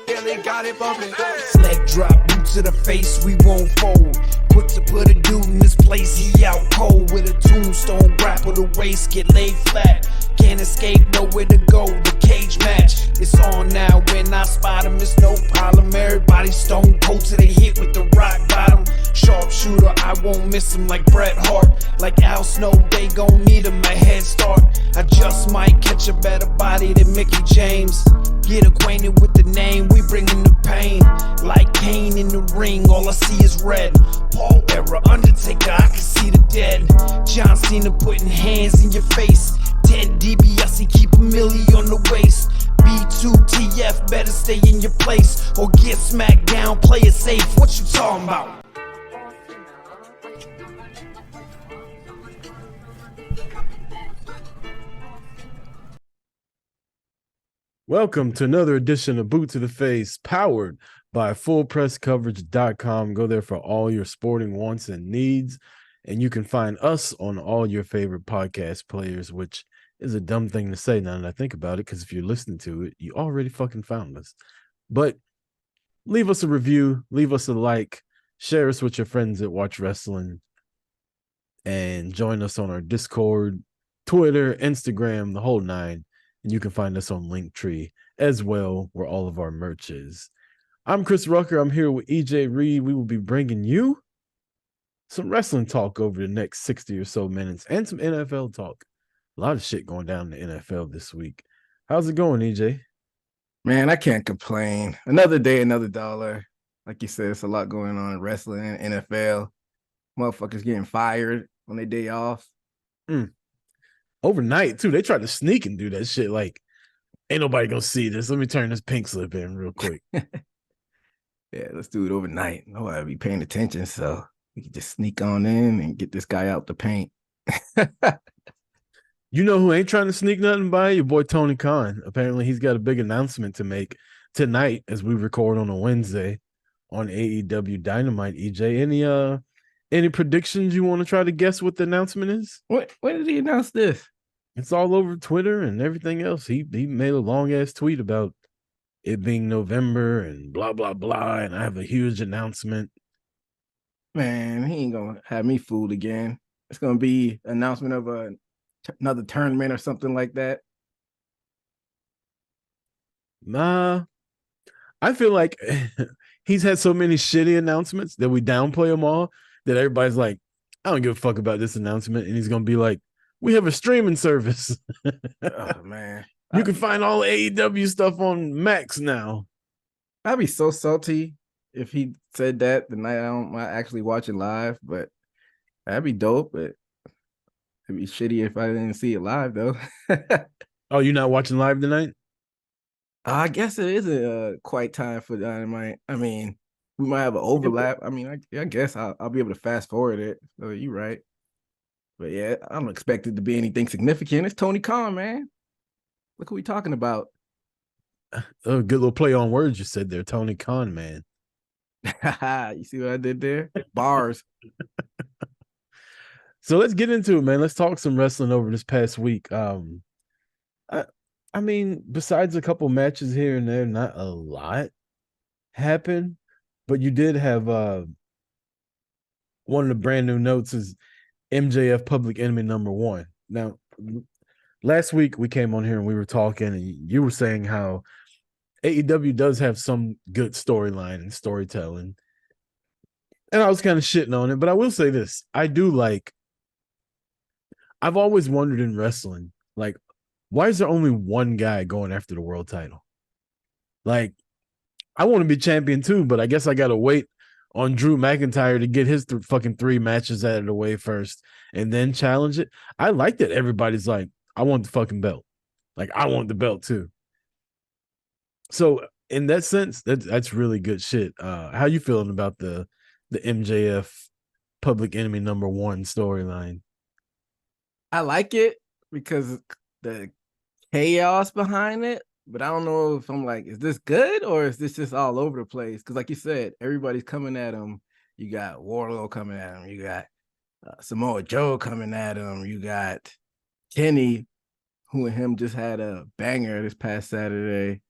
Billy got it bumping. Leg drop, boot to the face, we won't fold. Put a dude in this place, he out cold. With a tombstone, grapple the waist, get laid flat. Can't escape, nowhere to go, the cage match. It's on now, when I spot him, it's no problem. Everybody stone cold till they hit with the rock bottom. Sharpshooter, I won't miss him like Bret Hart. Like Al Snow, they gon' need him a head start. I just might catch a better body than Mickey James. Get acquainted with the name, we bringin' the pain. Like Kane in the ring, all I see is red. Paul era, Undertaker, I can see the dead. John Cena putting hands in your face. 10 DBS, keep a milli on the waist. B2TF, better stay in your place or get smacked down, play it safe. What you talking about? Welcome to another edition of Boot to the Face, powered by FullPressCoverage.com. Go there for all your sporting wants and needs, and you can find us on all your favorite podcast players, which is a dumb thing to say now that I think about it, because if you're listening to it, you already fucking found us. But leave us a review, leave us a like, share us with your friends that watch wrestling, and join us on our Discord, Twitter, Instagram, the whole nine. And you can find us on Linktree as well, where all of our merch is. I'm Chris Rucker. I'm here with EJ Reed. We will be bringing you some wrestling talk over the next 60 or so minutes and some NFL talk. A lot of shit going down in the NFL this week. How's it going, EJ? Man, I can't complain. Another day, another dollar. Like you said, it's a lot going on in wrestling and NFL. Motherfuckers getting fired on their day off. Overnight, too. They tried to sneak and do that shit. Like, ain't nobody gonna see this. Let me turn this pink slip in real quick. Yeah, let's do it overnight. Nobody be paying attention, so we can just sneak on in and get this guy out the paint. You know who ain't trying to sneak nothing by? Your boy Tony Khan. Apparently, he's got a big announcement to make tonight as we record on a Wednesday on AEW Dynamite. EJ, any predictions you want to try to guess what the announcement is? When did he announce this? It's all over Twitter and everything else. He made a long ass tweet about it being November and blah blah blah, and I have a huge announcement. Man, he ain't gonna have me fooled again. It's gonna be announcement of another tournament or something like that. Nah, I feel like he's had so many shitty announcements that we downplay them all, that everybody's like, I don't give a fuck about this announcement. And he's going to be like, we have a streaming service. Oh, man. You can find all AEW stuff on Max now. I'd be so salty if he said that the night I'm actually watching live, but that'd be dope. But it'd be shitty if I didn't see it live, though. Oh, you're not watching live tonight? I guess it isn't quite time for Dynamite. I mean, we might have an overlap. I mean, I guess I'll be able to fast forward it. So you're right. But yeah, I don't expect it to be anything significant. It's Tony Khan, man. Look who we talking about. Oh, good little play on words you said there, Tony Khan, man. You see what I did there? Bars. So let's get into it, man. Let's talk some wrestling over this past week. I mean, besides a couple matches here and there, not a lot happened. But you did have one of the brand new notes is MJF Public Enemy #1. Now, last week we came on here and we were talking, and you were saying how AEW does have some good storyline and storytelling. And I was kind of shitting on it, but I will say this. I've always wondered in wrestling, like, why is there only one guy going after the world title? Like, I want to be champion too, but I guess I got to wait on Drew McIntyre to get his fucking 3 matches out of the way first and then challenge it. I like that everybody's like, I want the fucking belt. Like, I want the belt too. So in that sense, that's really good shit. How you feeling about the MJF Public Enemy #1 storyline? I like it because the chaos behind it, but I don't know if I'm like, is this good or is this just all over the place? Because like you said, everybody's coming at him. You got Wardlow coming at him. You got Samoa Joe coming at him. You got Kenny, who and him just had a banger this past Saturday.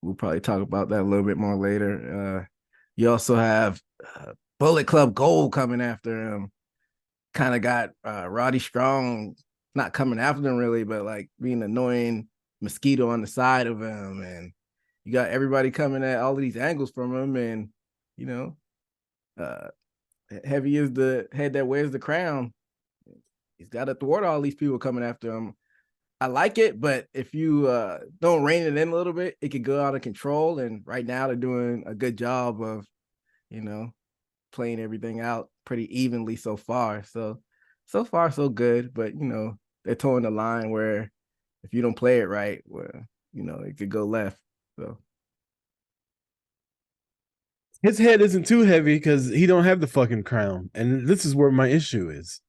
We'll probably talk about that a little bit more later. You also have Bullet Club Gold coming after him. Kind of got Roddy Strong not coming after them really, but like being annoying mosquito on the side of him, and you got everybody coming at all of these angles from him, and you know, uh, Heavy is the head that wears the crown. He's got to thwart all these people coming after him. I like it, but if you don't rein it in a little bit, it could go out of control. And right now, they're doing a good job of, you know, playing everything out pretty evenly so far. So far, so good. But they're towing the line where if you don't play it right, where it could go left. So His head isn't too heavy because he don't have the fucking crown, and this is where my issue is.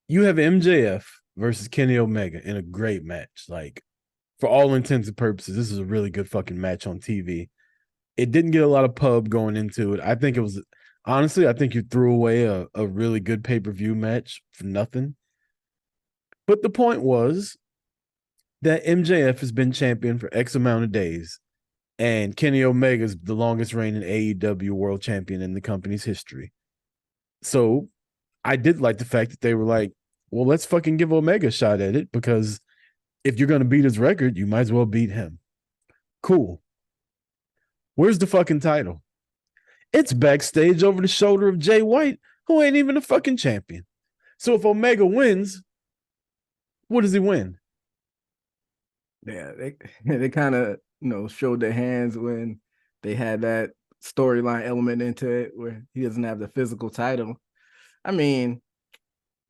You have MJF versus Kenny Omega in a great match. Like, for all intents and purposes, this is a really good fucking match on TV. It didn't get a lot of pub going into it. I think it was, honestly, I think you threw away a really good pay-per-view match for nothing. But the point was that MJF has been champion for X amount of days, and Kenny Omega is the longest reigning AEW world champion in the company's history. So I did like the fact that they were like, well, let's fucking give Omega a shot at it, because if you're going to beat his record, you might as well beat him. Cool. Where's the fucking title? It's backstage over the shoulder of Jay White, who ain't even a fucking champion. So if Omega wins, what does he win? yeah, they kind of showed their hands when they had that storyline element into it where he doesn't have the physical title. I mean,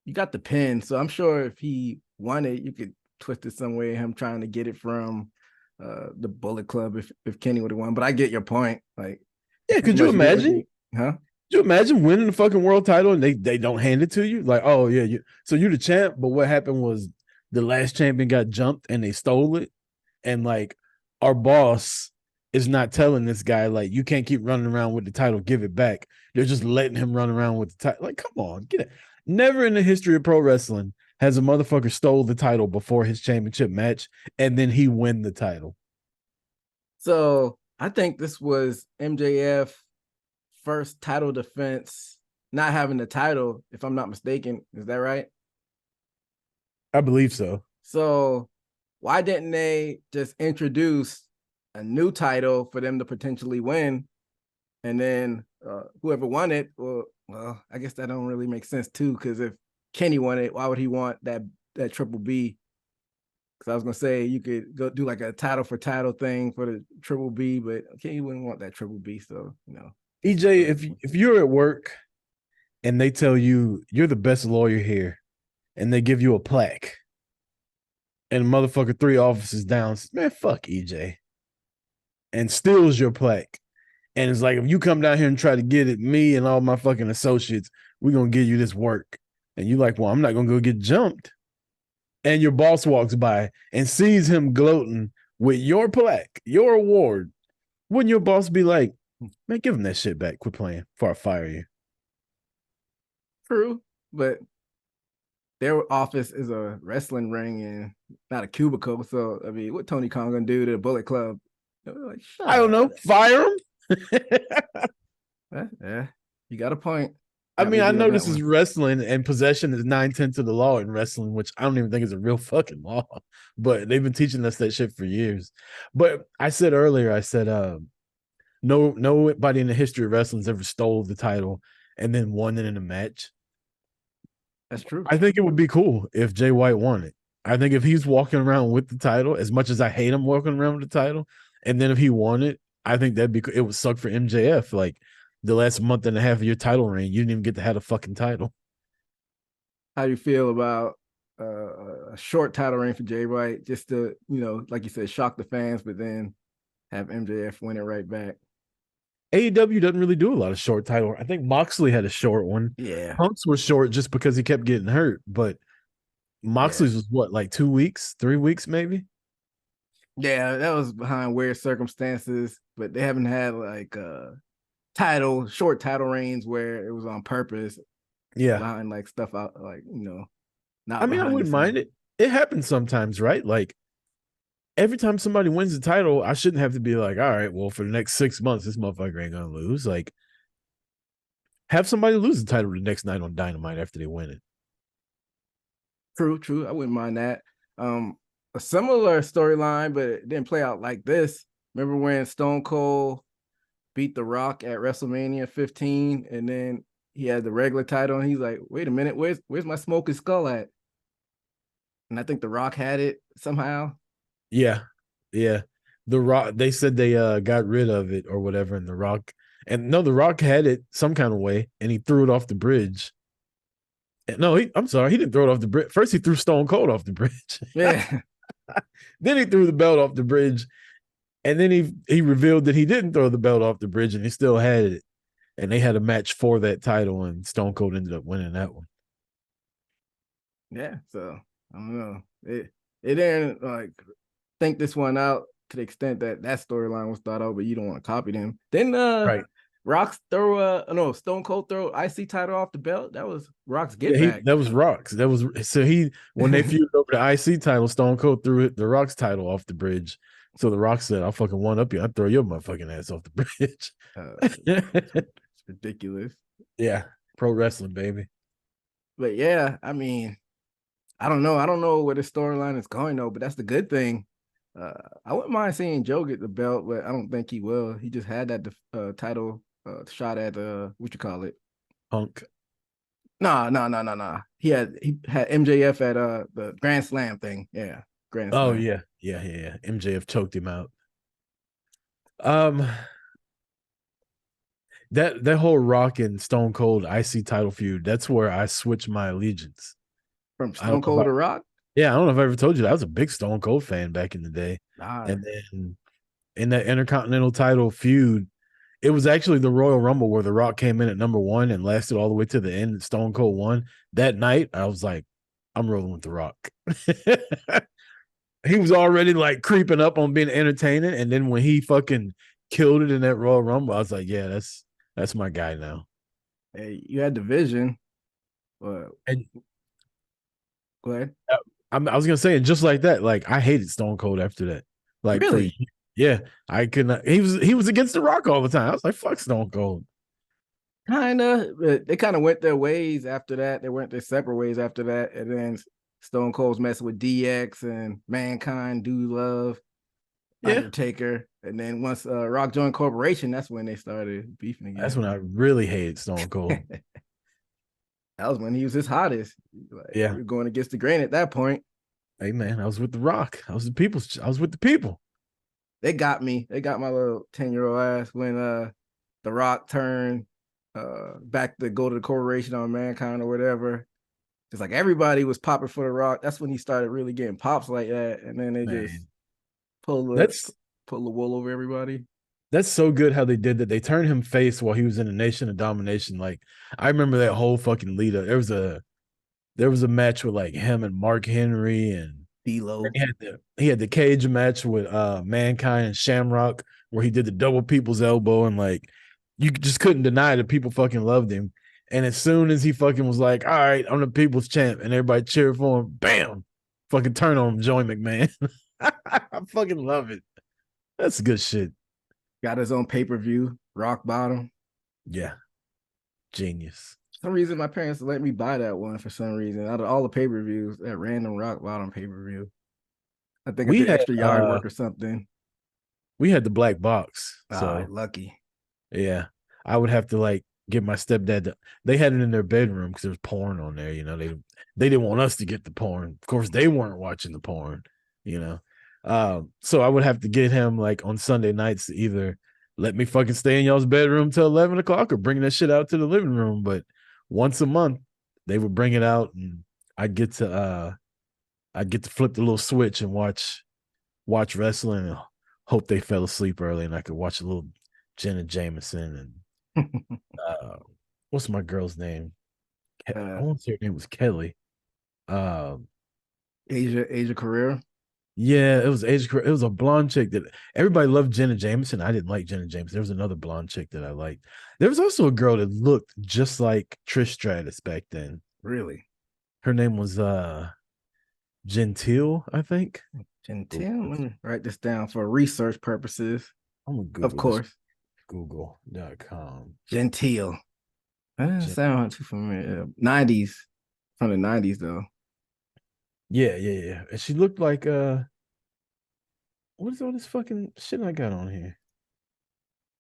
you got the pin, so I'm sure if he won it, you could twist it some way, him trying to get it from the Bullet Club if Kenny would have won. But I get your point. Like, Yeah, could you imagine? Huh? Could you imagine winning the fucking world title and they don't hand it to you? Like, oh yeah, so you're the champ, but what happened was the last champion got jumped and they stole it. And like, our boss is not telling this guy, like, you can't keep running around with the title, give it back. They're just letting him run around with the title. Like, come on, get it. Never in the history of pro wrestling has a motherfucker stole the title before his championship match and then he win the title. So I think this was MJF first title defense, not having the title, if I'm not mistaken. Is that right? I believe so. So why didn't they just introduce a new title for them to potentially win, and then whoever won it? Well, I guess that don't really make sense too, because if Kenny won it, why would he want that Triple B? Because I was gonna say you could go do like a title for title thing for the Triple B, but Kenny wouldn't want that Triple B. So EJ, if you're at work and they tell you you're the best lawyer here, and they give you a plaque, and motherfucker 3 offices down, man, fuck EJ, and steals your plaque, and it's like, if you come down here and try to get it, me and all my fucking associates, we're gonna give you this work, and you're like, well, I'm not gonna go get jumped, and your boss walks by and sees him gloating with your plaque, your award, wouldn't your boss be like, man, give him that shit back, quit playing before I fire you? True, but their office is a wrestling ring and not a cubicle. So I mean, what Tony Khan gonna do to the Bullet Club? Like, I don't know, fire him. Yeah, you got a point. I mean, I know this is wrestling and possession is 9/10 of the law in wrestling, which I don't even think is a real fucking law, but they've been teaching us that shit for years. But I said earlier, nobody in the history of wrestling's ever stole the title and then won it in a match. That's true. I think it would be cool if Jay White won it. I think if he's walking around with the title, as much as I hate him walking around with the title, and then if he won it, I think it would suck for MJF. Like, the last month and a half of your title reign, you didn't even get to have a fucking title. How do you feel about a short title reign for Jay White, just to, like you said, shock the fans, but then have MJF win it right back? AEW doesn't really do a lot of short title. I think Moxley had a short one. Yeah. Punk's was short just because he kept getting hurt, but Moxley's was what, like 2 weeks, 3 weeks, maybe? Yeah, that was behind weird circumstances, but they haven't had like short title reigns where it was on purpose. Yeah. Behind like stuff out, like, not. I mean, I wouldn't mind it. It happens sometimes, right? Like, every time somebody wins the title, I shouldn't have to be like, all right, well, for the next 6 months, this motherfucker ain't gonna lose. Like, have somebody lose the title the next night on Dynamite after they win it. True. I wouldn't mind that. A similar storyline, but it didn't play out like this. Remember when Stone Cold beat The Rock at WrestleMania 15, and then he had the regular title, and he's like, "Wait a minute, where's my smoking skull at?" And I think The Rock had it somehow. Yeah. The Rock, they said they got rid of it or whatever, and The Rock, and no, The Rock had it some kind of way, and he threw it off the bridge. No, I'm sorry, he didn't throw it off the bridge. First, he threw Stone Cold off the bridge. Yeah. Then he threw the belt off the bridge, and then he revealed that he didn't throw the belt off the bridge, and he still had it. And they had a match for that title, and Stone Cold ended up winning that one. Yeah, so I don't know. It didn't like think this one out to the extent that storyline was thought out, but you don't want to copy them. Then Right. Rock's Stone Cold throw IC title off the belt. That was Rock's get Yeah, back. that was Rock's. That was so when they feuded over the IC title, Stone Cold threw the Rock's title off the bridge. So the Rock said, "I'll fucking one up you. I'll throw your motherfucking ass off the bridge." It's ridiculous. Yeah, pro wrestling, baby. But yeah, I mean, I don't know where the storyline is going though, but that's the good thing. I wouldn't mind seeing Joe get the belt, but I don't think he will. He just had that title shot at what you call it? Punk. No. He had MJF at the Grand Slam thing. Yeah, Grand Slam. Oh yeah. MJF choked him out. That whole Rock and Stone Cold IC title feud, that's where I switched my allegiance. From Stone Cold to Rock? Yeah, I don't know if I ever told you that. I was a big Stone Cold fan back in the day. Nah. And then in that Intercontinental title feud, it was actually the Royal Rumble where The Rock came in at number 1 and lasted all the way to the end. Stone Cold won. That night, I was like, I'm rolling with The Rock. He was already like creeping up on being entertaining. And then when he fucking killed it in that Royal Rumble, I was like, yeah, that's my guy now. Hey, you had the vision. And go ahead. I was gonna say, and just like that, like I hated Stone Cold after that. Like, really? Yeah, I could not. He was against The Rock all the time. I was like, fuck Stone Cold. Kinda, but they kind of went their ways after that. They went their separate ways after that, and then Stone Cold's messing with DX and Mankind, Dude Love, Undertaker, and then once Rock joined Corporation, that's when they started beefing again. That's when I really hated Stone Cold. That was when he was his hottest. Like, yeah, you're going against the grain at that point. Hey man, I was with The Rock. I was with the people. They got me. They got my little 10-year-old ass when The Rock turned back to go to the Corporation on Mankind or whatever. It's like everybody was popping for The Rock. That's when he started really getting pops like that, and then they just pull the wool over everybody. That's so good how they did that. They turned him face while he was in the Nation of Domination. Like I remember that whole fucking lead up. There was a match with like him and Mark Henry and D-Lo. He had the cage match with Mankind and Shamrock where he did the double people's elbow, and like you just couldn't deny that people fucking loved him. And as soon as he fucking was like, all right, I'm the people's champ, and everybody cheered for him, bam, fucking turn on him, Joey McMahon. I fucking love it. That's good shit. Got his own pay-per-view, Rock Bottom. Yeah. Genius. For some reason, my parents let me buy that one for some reason. Out of all the pay-per-views, that random Rock Bottom pay-per-view. I think we had extra yard work or something. We had the black box. So lucky. Yeah. I would have to like get my stepdad they had it in their bedroom because there was porn on there, you know. They didn't want us to get the porn. Of course, they weren't watching the porn, you know. So I would have to get him like on Sunday nights to either let me fucking stay in y'all's bedroom till 11 o'clock or bring that shit out to the living room. But once a month, they would bring it out, and I'd get to flip the little switch and watch wrestling and hope they fell asleep early, and I could watch a little Jenna Jameson and what's my girl's name? I want to say her name was Kelly. Asia Carrera. Yeah, it was Asia Carrera. It was a blonde chick that everybody loved. Jenna Jameson. I didn't like Jenna Jameson. There was another blonde chick that I liked. There was also a girl that looked just like Trish Stratus back then. Really? Her name was Gentile, I think. Gentile. Let me write this down for research purposes. I'm gonna Of Google this. course. Google.com. Gentile. That doesn't Gen- sound too familiar. 90s. From the 90s though. yeah. And she looked like what is all this fucking shit I got on here?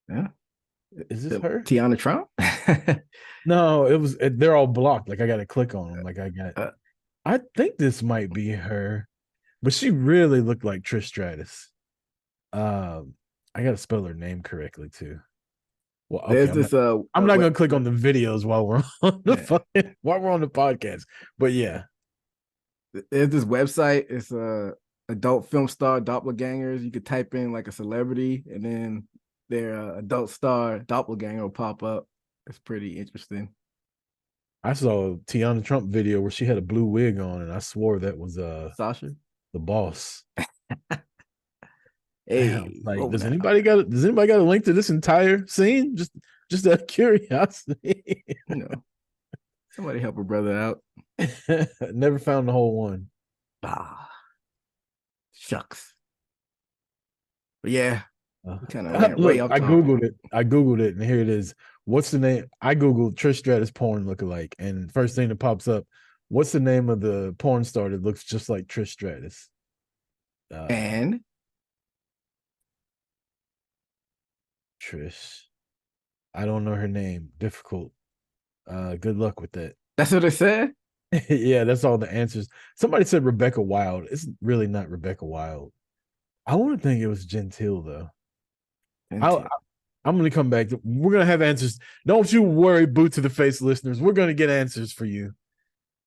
Yeah. Is this her? Tiana Trump? No, they're all blocked. Like I gotta click on them. Like Uh, I think this might be her, but she really looked like Trish Stratus. I gotta spell her name correctly too. Well, okay, there's this I'm not gonna click on the videos while we're on while we're on the podcast. But yeah, there's this website. It's adult film star doppelgangers. You could type in like a celebrity, and then their adult star doppelganger will pop up. It's pretty interesting. I saw a Tiana Trump video where she had a blue wig on, and I swore that was Sasha. the boss. Damn, Hey, like whoa does now. anybody got a link to this entire scene? Just out of curiosity. Somebody help a brother out. Never found the whole one. Ah, shucks. But yeah, we kind of went Look, way off I topic. Googled it, and here it is. What's the name? I Googled Trish Stratus porn lookalike, and first thing that pops up, what's the name of the porn star that looks just like Trish Stratus? And Trish. I don't know her name. Difficult. Good luck with that. that's what it said. Yeah, that's all the answers. Somebody said Rebecca Wild. It's really not Rebecca Wild. I want to think it was Gentile though. I'm going to come back. We're going to have answers. Don't you worry, boot to the face listeners. We're going to get answers for you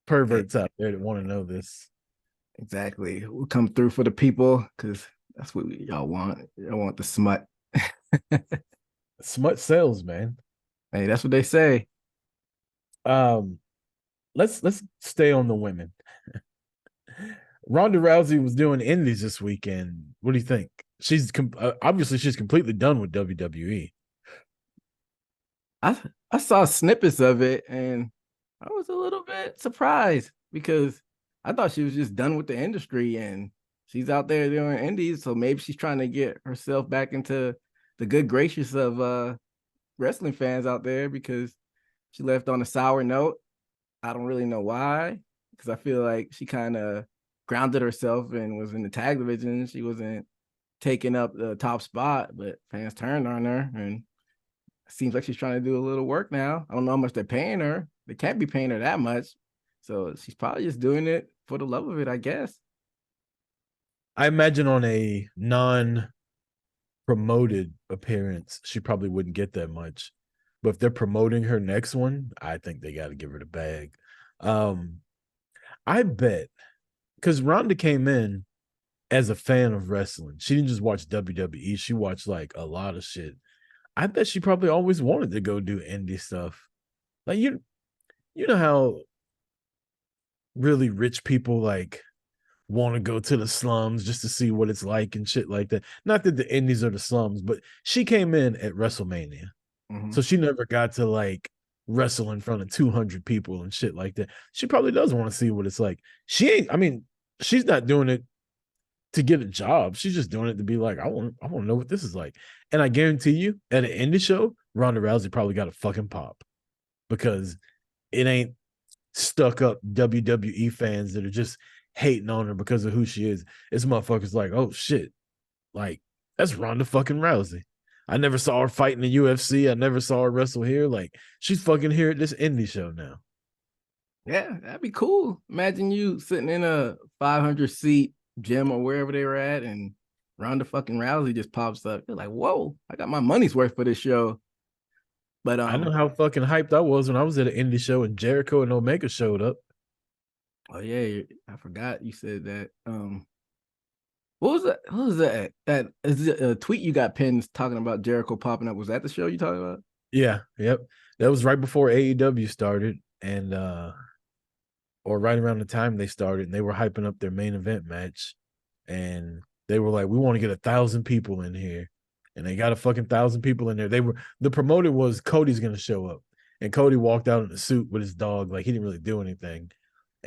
perverts out there that want to know this. Exactly. We'll come through for the people because that's what y'all want. Y'all want the smut. Smut sells, man. Hey, that's what they say. Let's stay on the women. Ronda Rousey was doing indies this weekend. What do you think? She's obviously she's completely done with WWE. I saw snippets of it and I was a little bit surprised because I thought she was just done with the industry and she's out there doing indies. So maybe she's trying to get herself back into the good gracious of wrestling fans out there because she left on a sour note. I don't really know why, because I feel like she kind of grounded herself and was in the tag division. She wasn't taking up the top spot, but fans turned on her and it seems like she's trying to do a little work now. I don't know how much they're paying her. They can't be paying her that much. So she's probably just doing it for the love of it, I guess. I imagine on a non-promoted appearance, she probably wouldn't get that much. But if they're promoting her next one, I think they got to give her the bag. I bet because Ronda came in as a fan of wrestling. She didn't just watch WWE. She watched like a lot of shit. I bet she probably always wanted to go do indie stuff. Like you know how really rich people like want to go to the slums just to see what it's like and shit like that. Not that the indies are the slums, but she came in at WrestleMania. Mm-hmm. So she never got to like wrestle in front of 200 people and shit like that. She probably does want to see what it's like. She's not doing it to get a job. She's just doing it to be like, I want to know what this is like. And I guarantee you, at an indie show, Ronda Rousey probably got a fucking pop because it ain't stuck up WWE fans that are just hating on her because of who she is. It's motherfuckers like, oh shit, like that's Ronda fucking Rousey. I never saw her fight in the UFC. I never saw her wrestle here. Like she's fucking here at this indie show now. Yeah, that'd be cool. Imagine you sitting in a 500 seat gym or wherever they were at, and Ronda fucking Rousey just pops up. You're like, whoa, I got my money's worth for this show. But I know how fucking hyped I was when I was at an indie show and Jericho and Omega showed up. Oh yeah, I forgot you said that. What was that? What was that? That is a tweet you got pinned talking about Jericho popping up. Was that the show you talking about? Yeah, yep. That was right before AEW started, and or right around the time they started, and they were hyping up their main event match, and they were like, "We want to get 1,000 people in here," and they got a fucking 1,000 people in there. The promoter was Cody's gonna show up, and Cody walked out in a suit with his dog, like he didn't really do anything,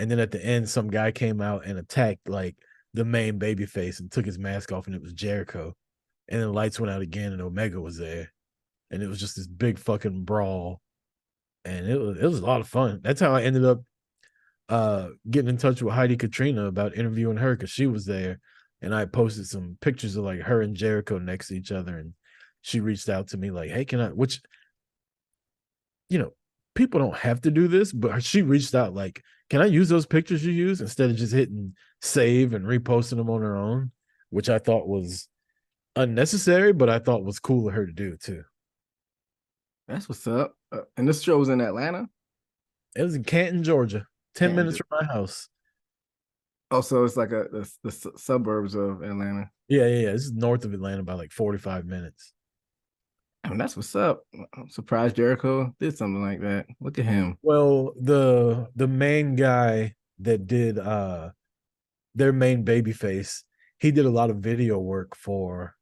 And then at the end, some guy came out and attacked like the main baby face and took his mask off, and it was Jericho. And then the lights went out again, and Omega was there, and it was just this big fucking brawl, and it was a lot of fun. That's how I ended up getting in touch with Heidi Katrina about interviewing her because she was there, and I posted some pictures of like her and Jericho next to each other, and she reached out to me like, "Hey, can I?" Which, people don't have to do this, but she reached out like, "Can I use those pictures you use instead of just hitting save and reposting them on her own?" Which I thought was unnecessary, but I thought was cool of her to do too. That's what's up. And this show was in Atlanta. It was in Canton, Georgia, 10 minutes from my house. Also, it's like the suburbs of Atlanta. Yeah. This is north of Atlanta by like 45 minutes. I mean, that's what's up. I'm surprised Jericho did something like that. Look at him. Well, the main guy that did their main baby face, he did a lot of video work for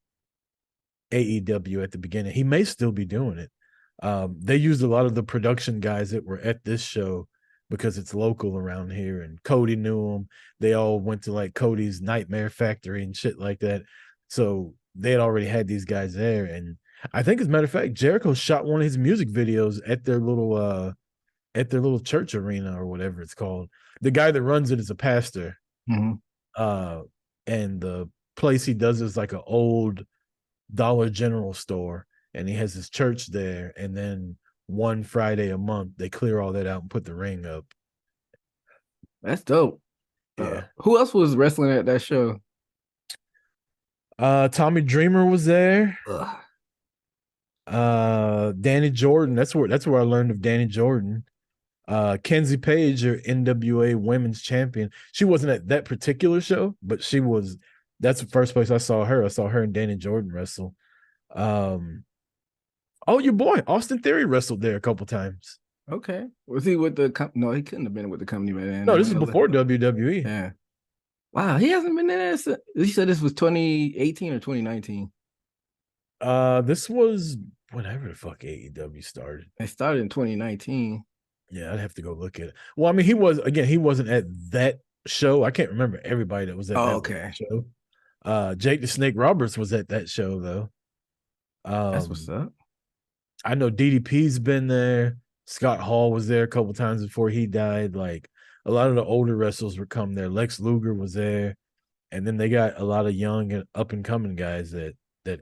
AEW at the beginning. He may still be doing it. They used a lot of the production guys that were at this show because it's local around here, and Cody knew them. They all went to like Cody's Nightmare Factory and shit like that. So they had already had these guys there. And I think, as a matter of fact, Jericho shot one of his music videos at their little church arena or whatever it's called. The guy that runs it is a pastor. Mm-hmm. And the place he does is like an old Dollar General store, and he has his church there. And then one Friday a month, they clear all that out and put the ring up. That's dope. Yeah. Who else was wrestling at that show? Tommy Dreamer was there. Ugh. Danny Jordan. That's where I learned of Danny Jordan. Kenzie Page, your NWA Women's Champion. She wasn't at that particular show, but she was. That's the first place I saw her. I saw her and Danny Jordan wrestle. Your boy Austin Theory wrestled there a couple times. Okay. Was he with the no, he couldn't have been with the company by then. No, this is before WWE. Yeah. Wow, he hasn't been in there since. You said this was 2018 or 2019? This was whenever the fuck AEW started. It started in 2019. Yeah, I'd have to go look at it. Well, I mean, he wasn't at that show. I can't remember everybody that was at that show. Jake the Snake Roberts was at that show though. That's what's up. I know DDP's been there. Scott Hall was there a couple times before he died. Like, a lot of the older wrestlers would come there. Lex Luger was there, and then they got a lot of young and up and coming guys that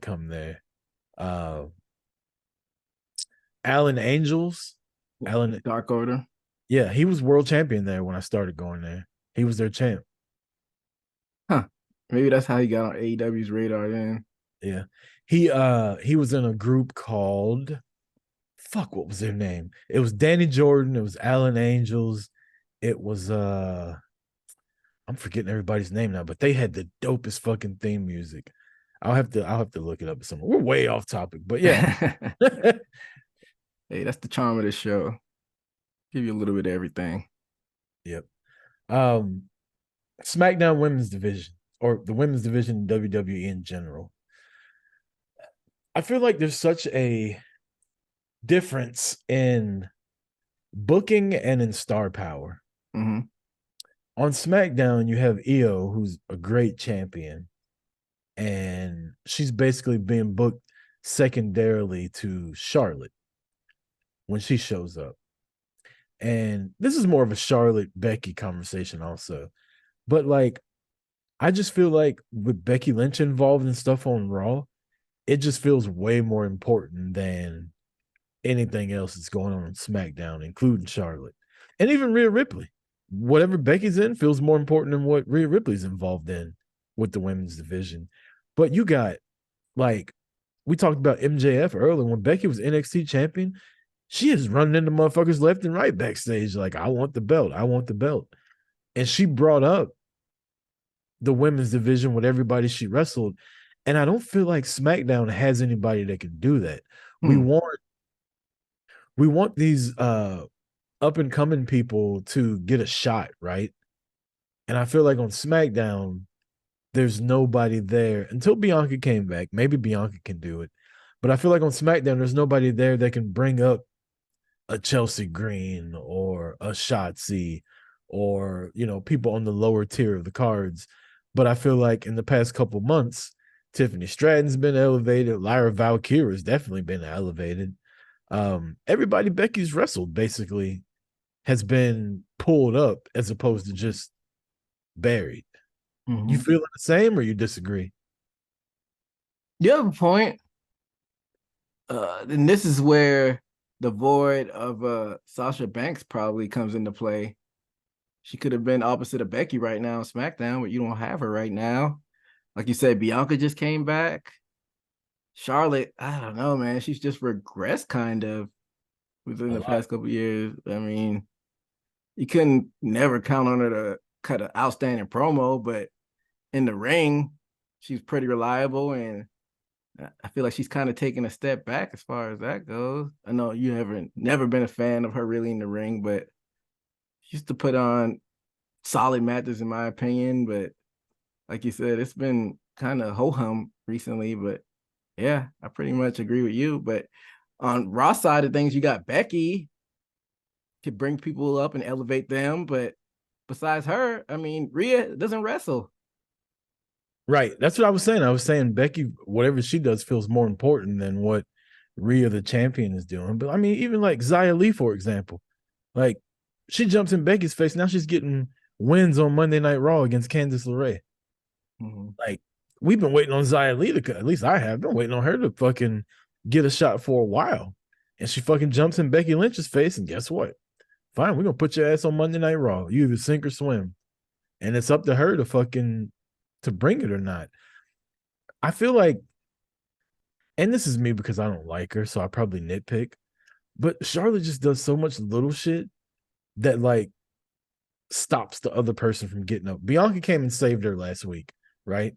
come there. Alan Angels, Alan Dark Order. Yeah, he was world champion there when I started going there. He was their champ. Huh. Maybe that's how he got on AEW's radar then. Yeah. He was in a group called what was their name? It was Danny Jordan, it was Alan Angels, it was I'm forgetting everybody's name now, but they had the dopest fucking theme music. I'll have to look it up somewhere. We're way off topic, but yeah. Hey, that's the charm of this show. Give you a little bit of everything. Yep. SmackDown Women's Division, or the Women's Division in WWE in general. I feel like there's such a difference in booking and in star power. Mm-hmm. On SmackDown, you have Io, who's a great champion, and she's basically being booked secondarily to Charlotte when she shows up. And this is more of a Charlotte Becky conversation also. But like, I just feel like with Becky Lynch involved and stuff on Raw, it just feels way more important than anything else that's going on SmackDown, including Charlotte. And even Rhea Ripley. Whatever Becky's in feels more important than what Rhea Ripley's involved in with the women's division. But you got, like, we talked about MJF earlier. When Becky was NXT champion, she is running into motherfuckers left and right backstage like, I want the belt. I want the belt. And she brought up the women's division with everybody she wrestled. And I don't feel like SmackDown has anybody that can do that. We want these up and coming people to get a shot, right? And I feel like on SmackDown, there's nobody there until Bianca came back. Maybe Bianca can do it. But I feel like on SmackDown, there's nobody there that can bring up a Chelsea Green or a Shotzi or, people on the lower tier of the cards. But I feel like in the past couple months, Tiffany Stratton's been elevated. Lyra Valkyrie has definitely been elevated. Everybody Becky's wrestled basically has been pulled up as opposed to just buried. You feel the same or you disagree? You have a point. And this is where the void of Sasha Banks probably comes into play. She could have been opposite of Becky right now on SmackDown, but you don't have her right now. Like you said, Bianca just came back. Charlotte, I don't know, man. She's just regressed kind of within the past couple years. I mean, you couldn't never count on her to cut an outstanding promo, but in the ring, she's pretty reliable, and I feel like she's kind of taking a step back as far as that goes. I know you haven't never been a fan of her really in the ring, but she used to put on solid matches in my opinion. But like you said, it's been kind of ho-hum recently. But yeah, I pretty much agree with you. But on Raw side of things, you got Becky could bring people up and elevate them, but besides her, I mean, Rhea doesn't wrestle. Right. That's what I was saying. I was saying Becky, whatever she does feels more important than what Rhea the champion is doing. But I mean, even like Xia Li, for example, like she jumps in Becky's face. Now she's getting wins on Monday Night Raw against Candice LeRae. Like, we've been waiting on Xia Li to, at least I have been waiting on her to fucking get a shot for a while. And she fucking jumps in Becky Lynch's face. And guess what? Fine, we're gonna put your ass on Monday Night Raw. You either sink or swim. And it's up to her to bring it or not. I feel like, and this is me because I don't like her, so I probably nitpick, but Charlotte just does so much little shit that like stops the other person from getting up. Bianca came and saved her last week, right?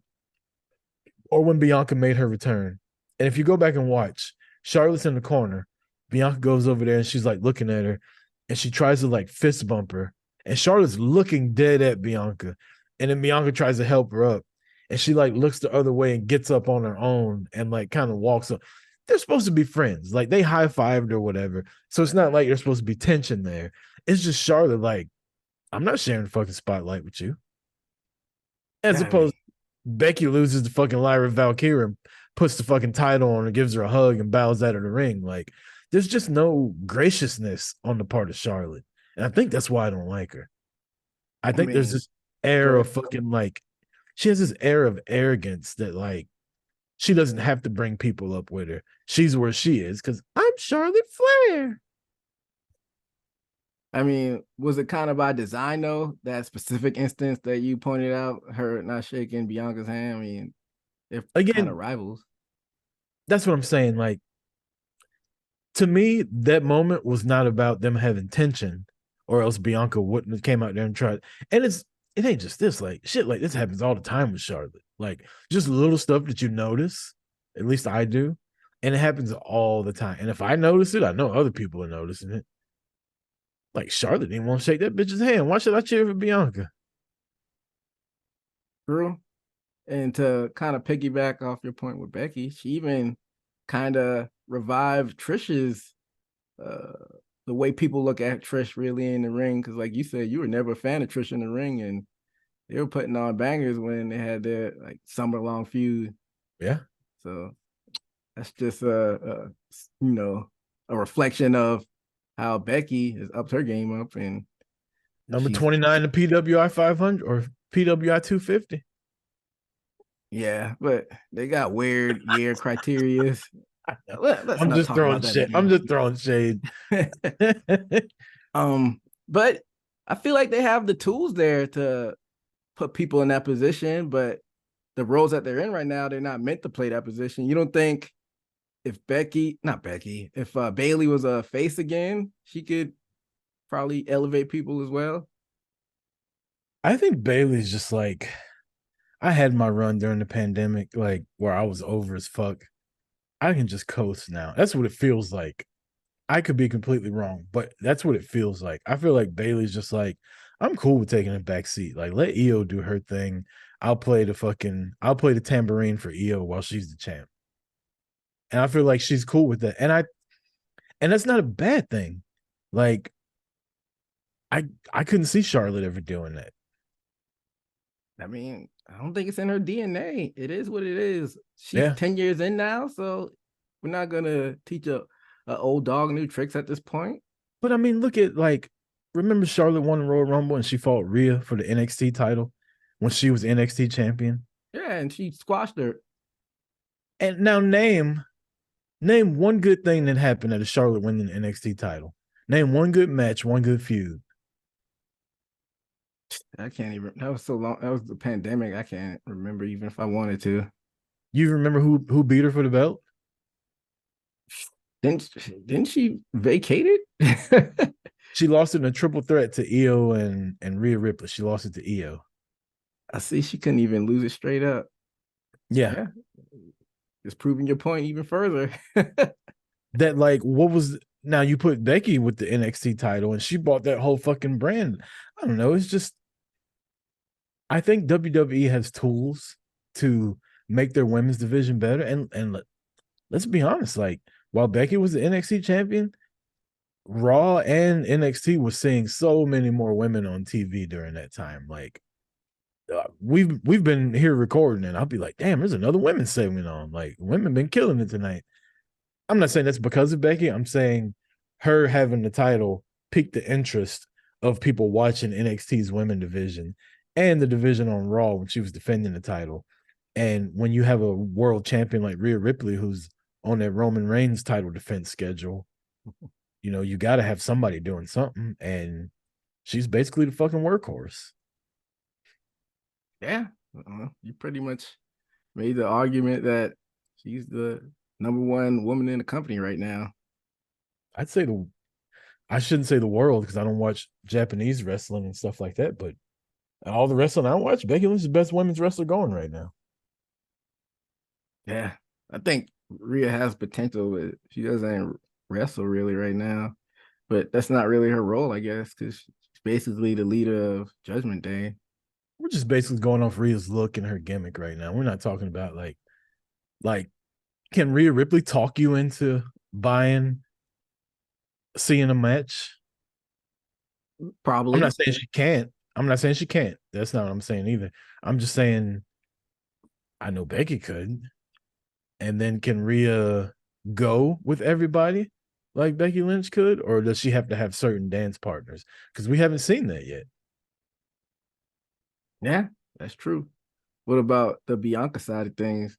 Or when Bianca made her return. And if you go back and watch, Charlotte's in the corner. Bianca goes over there and she's like looking at her and she tries to like fist bump her. And Charlotte's looking dead at Bianca. And then Bianca tries to help her up. And she like looks the other way and gets up on her own and like kind of walks up. They're supposed to be friends. Like they high-fived or whatever. So it's not like there's supposed to be tension there. It's just Charlotte like, I'm not sharing the fucking spotlight with you. As opposed Becky loses the fucking Lyra Valkyrie and puts the fucking title on her, gives her a hug and bows out of the ring. Like, there's just no graciousness on the part of Charlotte. And I think that's why I don't like her. I think there's this air of fucking like, she has this air of arrogance that like, she doesn't have to bring people up with her. She's where she is because I'm Charlotte Flair. I mean, was it kind of by design though? That specific instance that you pointed out, her not shaking Bianca's hand. I mean, they're kind of rivals. That's what I'm saying. Like, to me, that moment was not about them having tension, or else Bianca wouldn't have came out there and tried. And it ain't just this. Like shit, like this happens all the time with Charlotte. Like just little stuff that you notice. At least I do, and it happens all the time. And if I notice it, I know other people are noticing it. Like Charlotte didn't want to shake that bitch's hand. Why should I cheer for Bianca? True. And to kind of piggyback off your point with Becky, she even kind of revived Trish's the way people look at Trish really in the ring. Because like you said, you were never a fan of Trish in the ring, and they were putting on bangers when they had their like summer long feud. Yeah. So that's just a reflection of how Becky has upped her game up, and number 29 to PWI 500 or PWI 250. Yeah, but they got weird year criteria. I'm just throwing shit. I'm just throwing shade. But I feel like they have the tools there to put people in that position, but the roles that they're in right now, they're not meant to play that position. You don't think if if Bailey was a face again, she could probably elevate people as well? I think Bailey's just like, I had my run during the pandemic, like where I was over as fuck. I can just coast now. That's what it feels like. I could be completely wrong, but that's what it feels like. I feel like Bailey's just like, I'm cool with taking a back seat. Like, let Io do her thing. I'll play the tambourine for Io while she's the champ. And I feel like she's cool with that. And that's not a bad thing. Like, I couldn't see Charlotte ever doing that. I mean, I don't think it's in her DNA. It is what it is. She's Yeah. 10 years in now, so we're not gonna teach a old dog new tricks at this point. But I mean, look at like, remember Charlotte won the Royal Rumble and she fought Rhea for the NXT title when she was NXT champion. Yeah, and she squashed her. And now name one good thing that happened at a Charlotte winning the NXT title. Name one good match, one good feud. I can't even. That was so long. That was the pandemic. I can't remember even if I wanted to. You remember who beat her for the belt? Didn't she vacate it? She lost it in a triple threat to Io and Rhea Ripley. She lost it to Io. I see she couldn't even lose it straight up. Yeah. Yeah. It's proving your point even further. That like what was now you put Becky with the NXT title and she bought that whole fucking brand. I don't know. It's just I think WWE has tools to make their women's division better. And let's be honest, like while Becky was the NXT champion, Raw and NXT was seeing so many more women on TV during that time. Like we've been here recording, and I'll be like, damn, there's another women's segment on. Like women been killing it tonight. I'm not saying that's because of Becky. I'm saying her having the title piqued the interest of people watching NXT's women division and the division on Raw when she was defending the title. And when you have a world champion like Rhea Ripley, who's on that Roman Reigns title defense schedule, you know, you got to have somebody doing something. And she's basically the fucking workhorse. Yeah. You pretty much made the argument that she's the number one woman in the company right now. I'd say I shouldn't say the world because I don't watch Japanese wrestling and stuff like that, but all the wrestling I watch, Becky Lynch is the best women's wrestler going right now. Yeah. I think Rhea has potential, but she doesn't wrestle really right now. But that's not really her role, I guess, because she's basically the leader of Judgment Day. We're just basically going off Rhea's look and her gimmick right now. We're not talking about like can Rhea Ripley talk you into seeing a match? Probably. I'm not saying she can't. I'm not saying she can't. That's not what I'm saying either. I'm just saying I know Becky could. And then can Rhea go with everybody like Becky Lynch could? Or does she have to have certain dance partners? Because we haven't seen that yet. Yeah, that's true. What about the Bianca side of things?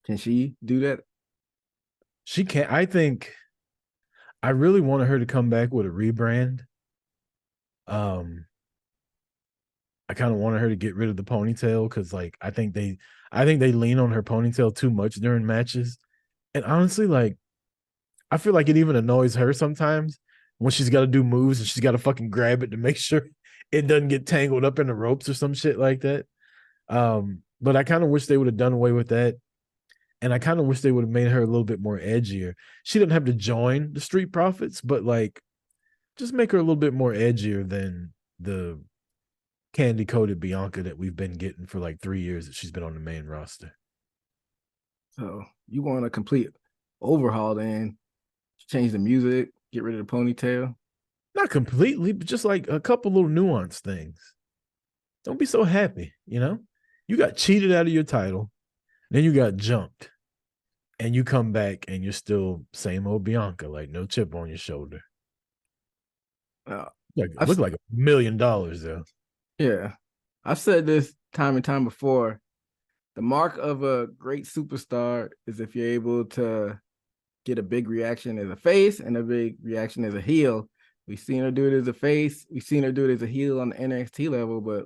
Can she do that? She can't. I think I really wanted her to come back with a rebrand. I kind of wanted her to get rid of the ponytail because like I think they lean on her ponytail too much during matches. And honestly, like I feel like it even annoys her sometimes when she's got to do moves and she's got to fucking grab it to make sure it doesn't get tangled up in the ropes or some shit like that. But I kind of wish they would have done away with that. And I kind of wish they would have made her a little bit more edgier. She didn't have to join the Street Profits, but like just make her a little bit more edgier than the candy coated Bianca that we've been getting for like 3 years that she's been on the main roster. So you want a complete overhaul then? Change the music, get rid of the ponytail? Not completely, but just like a couple little nuanced things. Don't be so happy, you know? You got cheated out of your title, then you got jumped, and you come back and you're still same old Bianca, like no chip on your shoulder. Look like $1 million though. Yeah. I've said this time and time before. The mark of a great superstar is if you're able to get a big reaction as a face and a big reaction as a heel. We've seen her do it as a face. We've seen her do it as a heel on the NXT level, but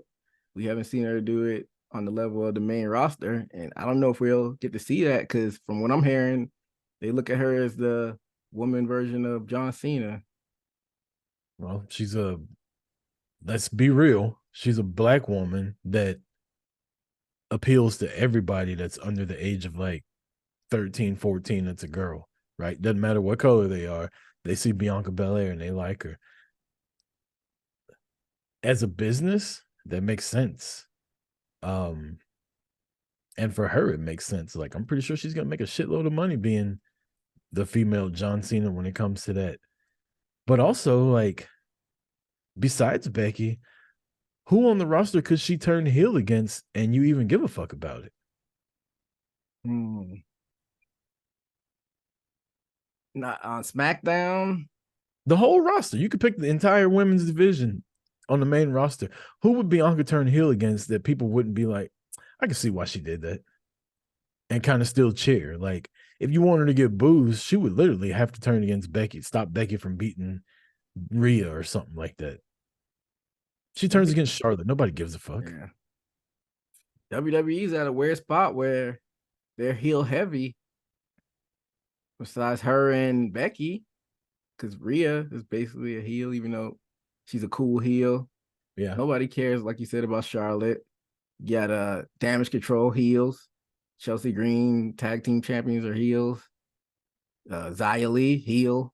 we haven't seen her do it on the level of the main roster. And I don't know if we'll get to see that because from what I'm hearing, they look at her as the woman version of John Cena. Well, let's be real, she's a black woman that appeals to everybody that's under the age of like 13, 14, that's a girl, right? Doesn't matter what color they are. They see Bianca Belair and they like her. As a business, that makes sense. And for her, it makes sense. Like, I'm pretty sure she's gonna make a shitload of money being the female John Cena when it comes to that. But also, like, besides Becky, who on the roster could she turn heel against and you even give a fuck about it? Not on SmackDown. The whole roster. You could pick the entire women's division on the main roster. Who would Bianca turn heel against that people wouldn't be like, I can see why she did that, and kind of still cheer? Like, if you wanted to get booze, she would literally have to turn against Becky, stop Becky from beating Rhea or something like that. She turns against Charlotte. Nobody gives a fuck. Yeah. WWE's at a weird spot where they're heel heavy. Besides her and Becky, because Rhea is basically a heel, even though she's a cool heel. Yeah. Nobody cares, like you said, about Charlotte. You got Damage Control heels. Chelsea Green tag team champions are heels. Xia Li heel.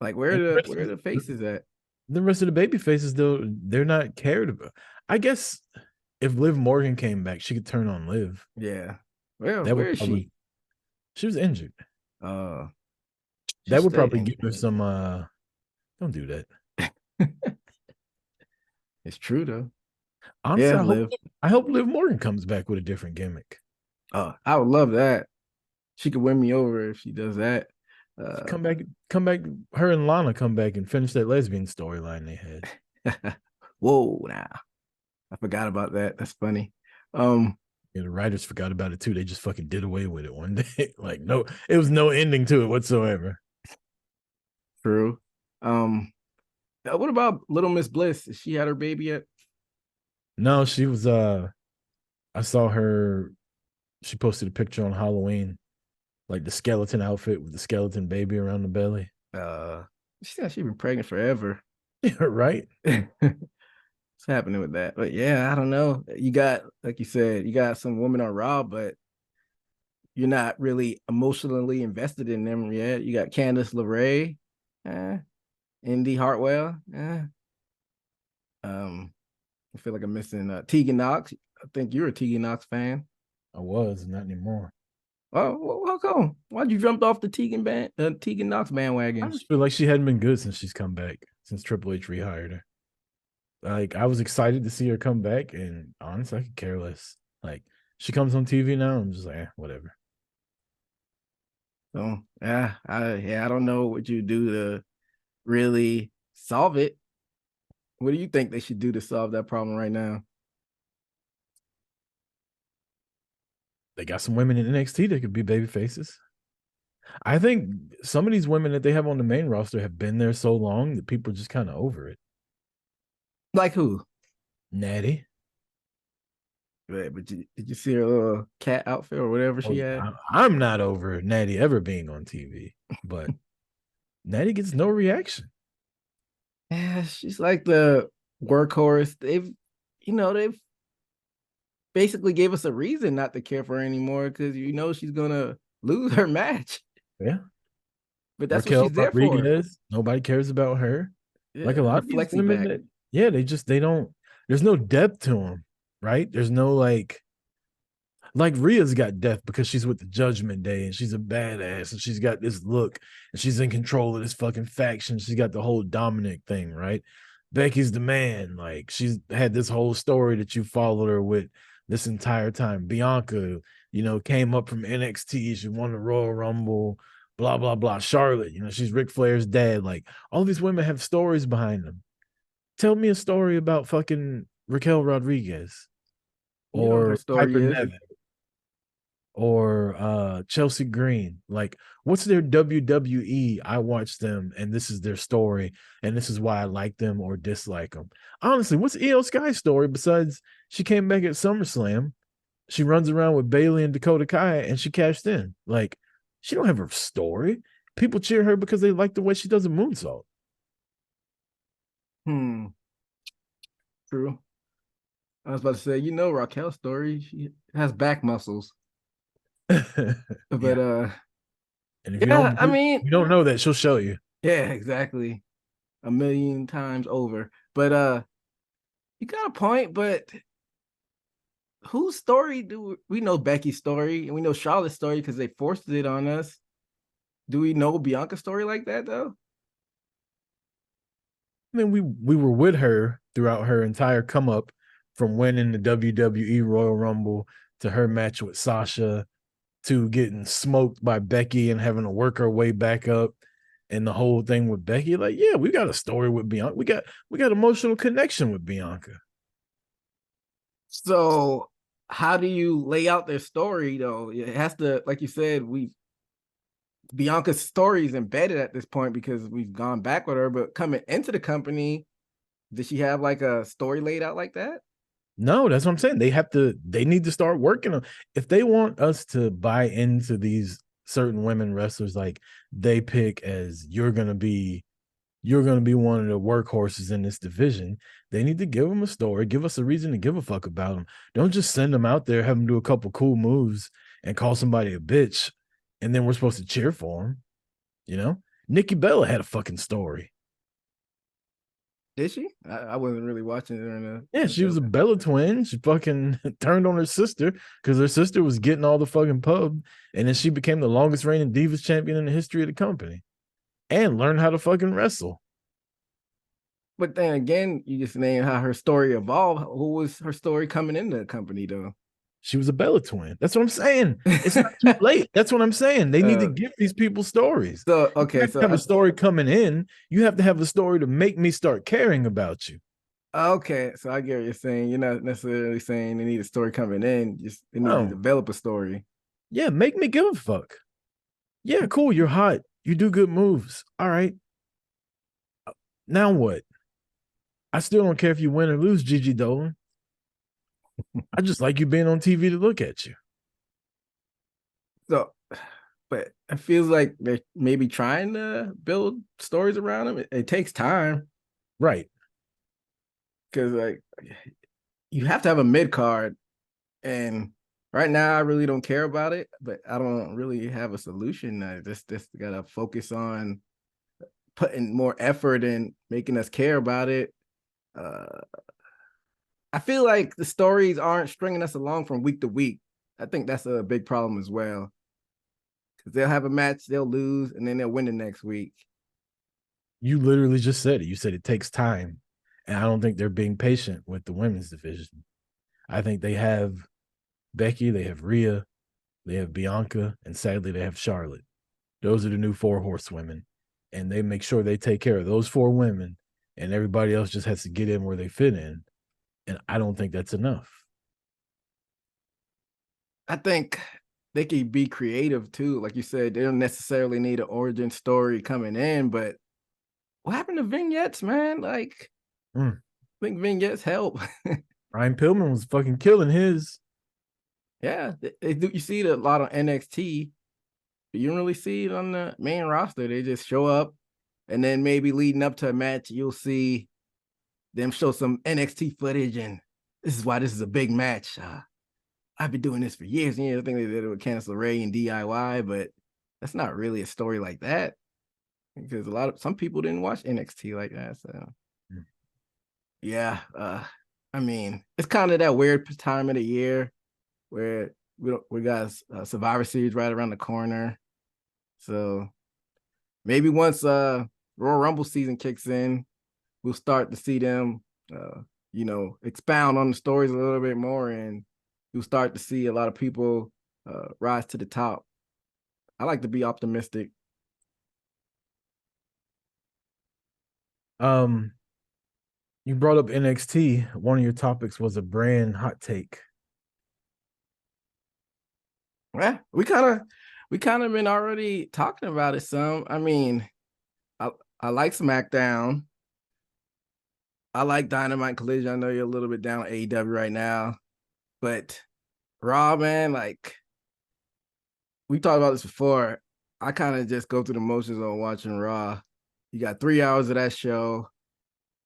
Like where are the faces at? The rest of the baby faces, though, they're not cared about. I guess if Liv Morgan came back, she could turn on Liv. Yeah. Well, That where would is probably, she? she was injured. She That would probably stayed. give her some don't do that. It's true though. Honestly, Yeah, I hope Liv Morgan comes back with a different gimmick. I would love that. She could win me over if she does that. Come back. Her and Lana come back and finish that lesbian storyline they had. Whoa, now I forgot about that. That's funny. Yeah, the writers forgot about it too. They just fucking did away with it one day. Like, no, it was no ending to it whatsoever. True. What about Little Miss Bliss? Has she had her baby yet? No, she was I saw her, she posted a picture on Halloween, like the skeleton outfit with the skeleton baby around the belly. She's been pregnant forever. Yeah, right. What's happening with that? But yeah, I don't know. You got, like you said, you got some women on Raw, but you're not really emotionally invested in them yet. You got Candice LeRae, Indy Hartwell. I feel like I'm missing Tegan Knox. I think you're a Tegan Knox fan. I was, not anymore. Oh, how come? Why'd you jump off the Tegan Knox bandwagon? I just feel like she hadn't been good since she's come back, since Triple H rehired her. Like, I was excited to see her come back, and honestly, I could care less. Like, she comes on TV now, I'm just like, whatever. So I don't know what you do to really solve it. What do you think they should do to solve that problem right now? They got some women in NXT that could be baby faces. I think some of these women that they have on the main roster have been there so long that people are just kind of over it. Like who? Natty. But did you see her little cat outfit or whatever she had? I'm not over Natty ever being on TV, but Natty gets no reaction. Yeah, she's like the workhorse. They've basically gave us a reason not to care for her anymore because she's gonna lose her match. Yeah. But that's Raquel what she's there Rodriguez, for. Nobody cares about her. Yeah, like a lot of these women they don't, there's no depth to them, right? There's no like Rhea's got depth because she's with the Judgment Day and she's a badass and she's got this look and she's in control of this fucking faction. She's got the whole Dominic thing, right? Becky's the man. Like, she's had this whole story that you followed her with this entire time. Bianca, came up from NXT. She won the Royal Rumble, blah, blah, blah. Charlotte, she's Ric Flair's dad. Like, all these women have stories behind them. Tell me a story about fucking Raquel Rodriguez or Piper Niven or Chelsea Green. Like, what's their WWE? I watch them and this is their story and this is why I like them or dislike them. Honestly, what's Io Sky's story besides she came back at SummerSlam? She runs around with Bayley and Dakota Kai and she cashed in. Like, she don't have a story. People cheer her because they like the way she does a moonsault. True. I was about to say, Raquel's story, she has back muscles. But and if you don't know that, she'll show you. Yeah, exactly. 1,000,000 times over. But you got a point, but whose story do we know? Becky's story, and we know Charlotte's story because they forced it on us. Do we know Bianca's story like that though? I mean, we were with her throughout her entire come up, from winning the WWE Royal Rumble to her match with Sasha to getting smoked by Becky and having to work her way back up, and the whole thing with Becky. Like, yeah, we got a story with Bianca. We got emotional connection with Bianca. So how do you lay out their story though? It has to, like you said, Bianca's story is embedded at this point because we've gone back with her, but coming into the company, did she have like a story laid out like that? No, that's what I'm saying. They need to start working on, if they want us to buy into these certain women wrestlers, like they pick as you're gonna be one of the workhorses in this division. They need to give them a story, give us a reason to give a fuck about them. Don't just send them out there, have them do a couple cool moves and call somebody a bitch, and then we're supposed to cheer for them. You know, Nikki Bella had a fucking story. Did she? I wasn't really watching it during the. Yeah, she was a Bella twin. She fucking turned on her sister because her sister was getting all the fucking pub, and then she became the longest reigning Divas champion in the history of the company, and learned how to fucking wrestle. But then again, you just named how her story evolved. Who was her story coming into the company though? She was a Bella twin. That's what I'm saying. It's not too late. That's what I'm saying. They need to give these people stories. So You okay, have to have a story coming in. You have to have a story to make me start caring about you. okay, so I get what you're saying. You're not necessarily saying they need a story coming in. Just they need to develop a story. Yeah, make me give a fuck. Yeah, cool. You're hot. You do good moves. All right. Now what? I still don't care if you win or lose, Gigi Dolan. I just like you being on TV to look at you. So, but it feels like they're maybe trying to build stories around them. It takes time, right? Because like you have to have a mid card, and right now I really don't care about it. But I don't really have a solution. I just gotta focus on putting more effort and making us care about it. I feel like the stories aren't stringing us along from week to week. I think that's a big problem as well. Because they'll have a match, they'll lose, and then they'll win the next week. You literally just said it. You said it takes time. And I don't think they're being patient with the women's division. I think they have Becky, they have Rhea, they have Bianca, and sadly they have Charlotte. Those are the new 4 horsewomen. And they make sure they take care of those 4 women, and everybody else just has to get in where they fit in. And I don't think that's enough. I think they could be creative too. Like you said, they don't necessarily need an origin story coming in, but what happened to vignettes, man? Like, I think vignettes help. Ryan Pillman was fucking killing his. Yeah, they do. You see it a lot on NXT, but you don't really see it on the main roster. They just show up, and then maybe leading up to a match, you'll see them show some NXT footage, and this is why this is a big match. I've been doing this for years. I think they did it with Candice LeRae and DIY, but that's not really a story like that because some people didn't watch NXT like that. So, yeah, I mean, it's kind of that weird time of the year where we got Survivor Series right around the corner. So maybe once Royal Rumble season kicks in, we'll start to see them, expound on the stories a little bit more, and you'll start to see a lot of people rise to the top. I like to be optimistic. You brought up NXT. One of your topics was a brand hot take. Yeah, we kind of been already talking about it some. I mean, I like SmackDown. I like Dynamite Collision. I know you're a little bit down on AEW right now, but Raw, man, like we talked about this before. I kind of just go through the motions on watching Raw. You got 3 hours of that show.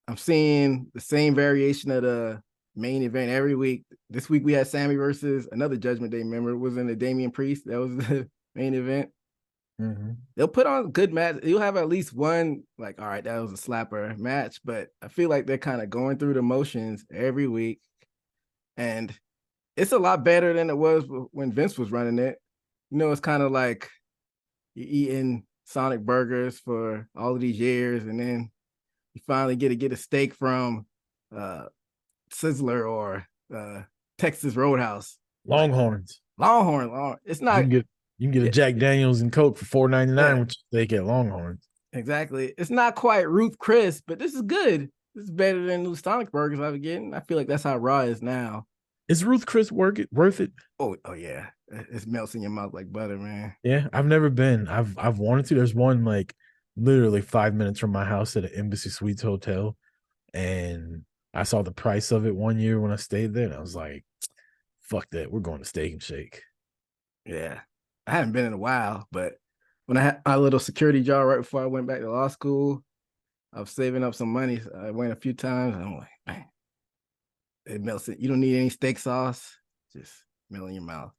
I'm seeing the same variation of the main event every week. This week we had Sammy versus another Judgment Day member. It was in the Damian Priest. That was the main event. Mm-hmm. They'll put on good match. You'll have at least one, like, all right, that was a slapper match. But I feel like they're kind of going through the motions every week. And it's a lot better than it was when Vince was running it. It's kind of like you're eating Sonic burgers for all of these years, and then you finally get a steak from Sizzler or Texas Roadhouse. Longhorns. Longhorn. It's You not. can get a Jack Daniels and Coke for $4.99, Yeah. which they get Longhorns. Exactly. It's not quite Ruth Chris, but this is good. This is better than those Sonic burgers I've been getting. I feel like that's how Raw is now. Is Ruth Chris worth it? Oh yeah. It melts in your mouth like butter, man. Yeah, I've never been. I've wanted to. There's one like literally 5 minutes from my house at an Embassy Suites hotel, and I saw the price of it one year when I stayed there, and I was like, "Fuck that, we're going to Steak and Shake." Yeah. I haven't been in a while, but when I had my little security job right before I went back to law school, I was saving up some money. So I went a few times, and I'm like, man, it melts it. You don't need any steak sauce. Just melt in your mouth.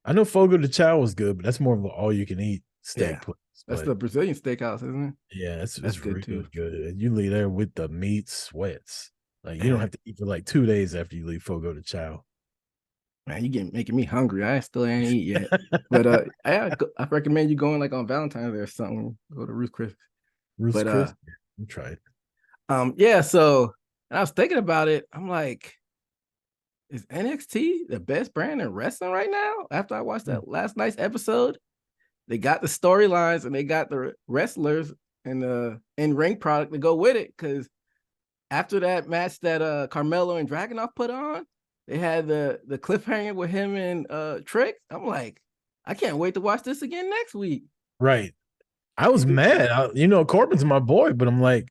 I know Fogo de Chao was good, but that's more of an all-you-can-eat steak place. That's the Brazilian steakhouse, isn't it? Yeah, it's good really too. good. And you leave there with the meat sweats. Like you Man. don't have to eat for like 2 days after you leave Fogo de Chao. Man, you making me hungry. I still ain't eat yet. But I recommend you going like on Valentine's Day or something. Go to Ruth Chris. Ruth's Chris. You try it. Yeah, so and I was thinking about it. I'm like, is NXT the best brand in wrestling right now? After I watched that last night's episode, they got the storylines and they got the wrestlers and the in-ring product to go with it. Because after that match that Carmelo and Dragunov put on, they had the cliffhanger with him and Trick. I'm like, I can't wait to watch this again next week. Right. I was mad. Corbin's my boy, but I'm like,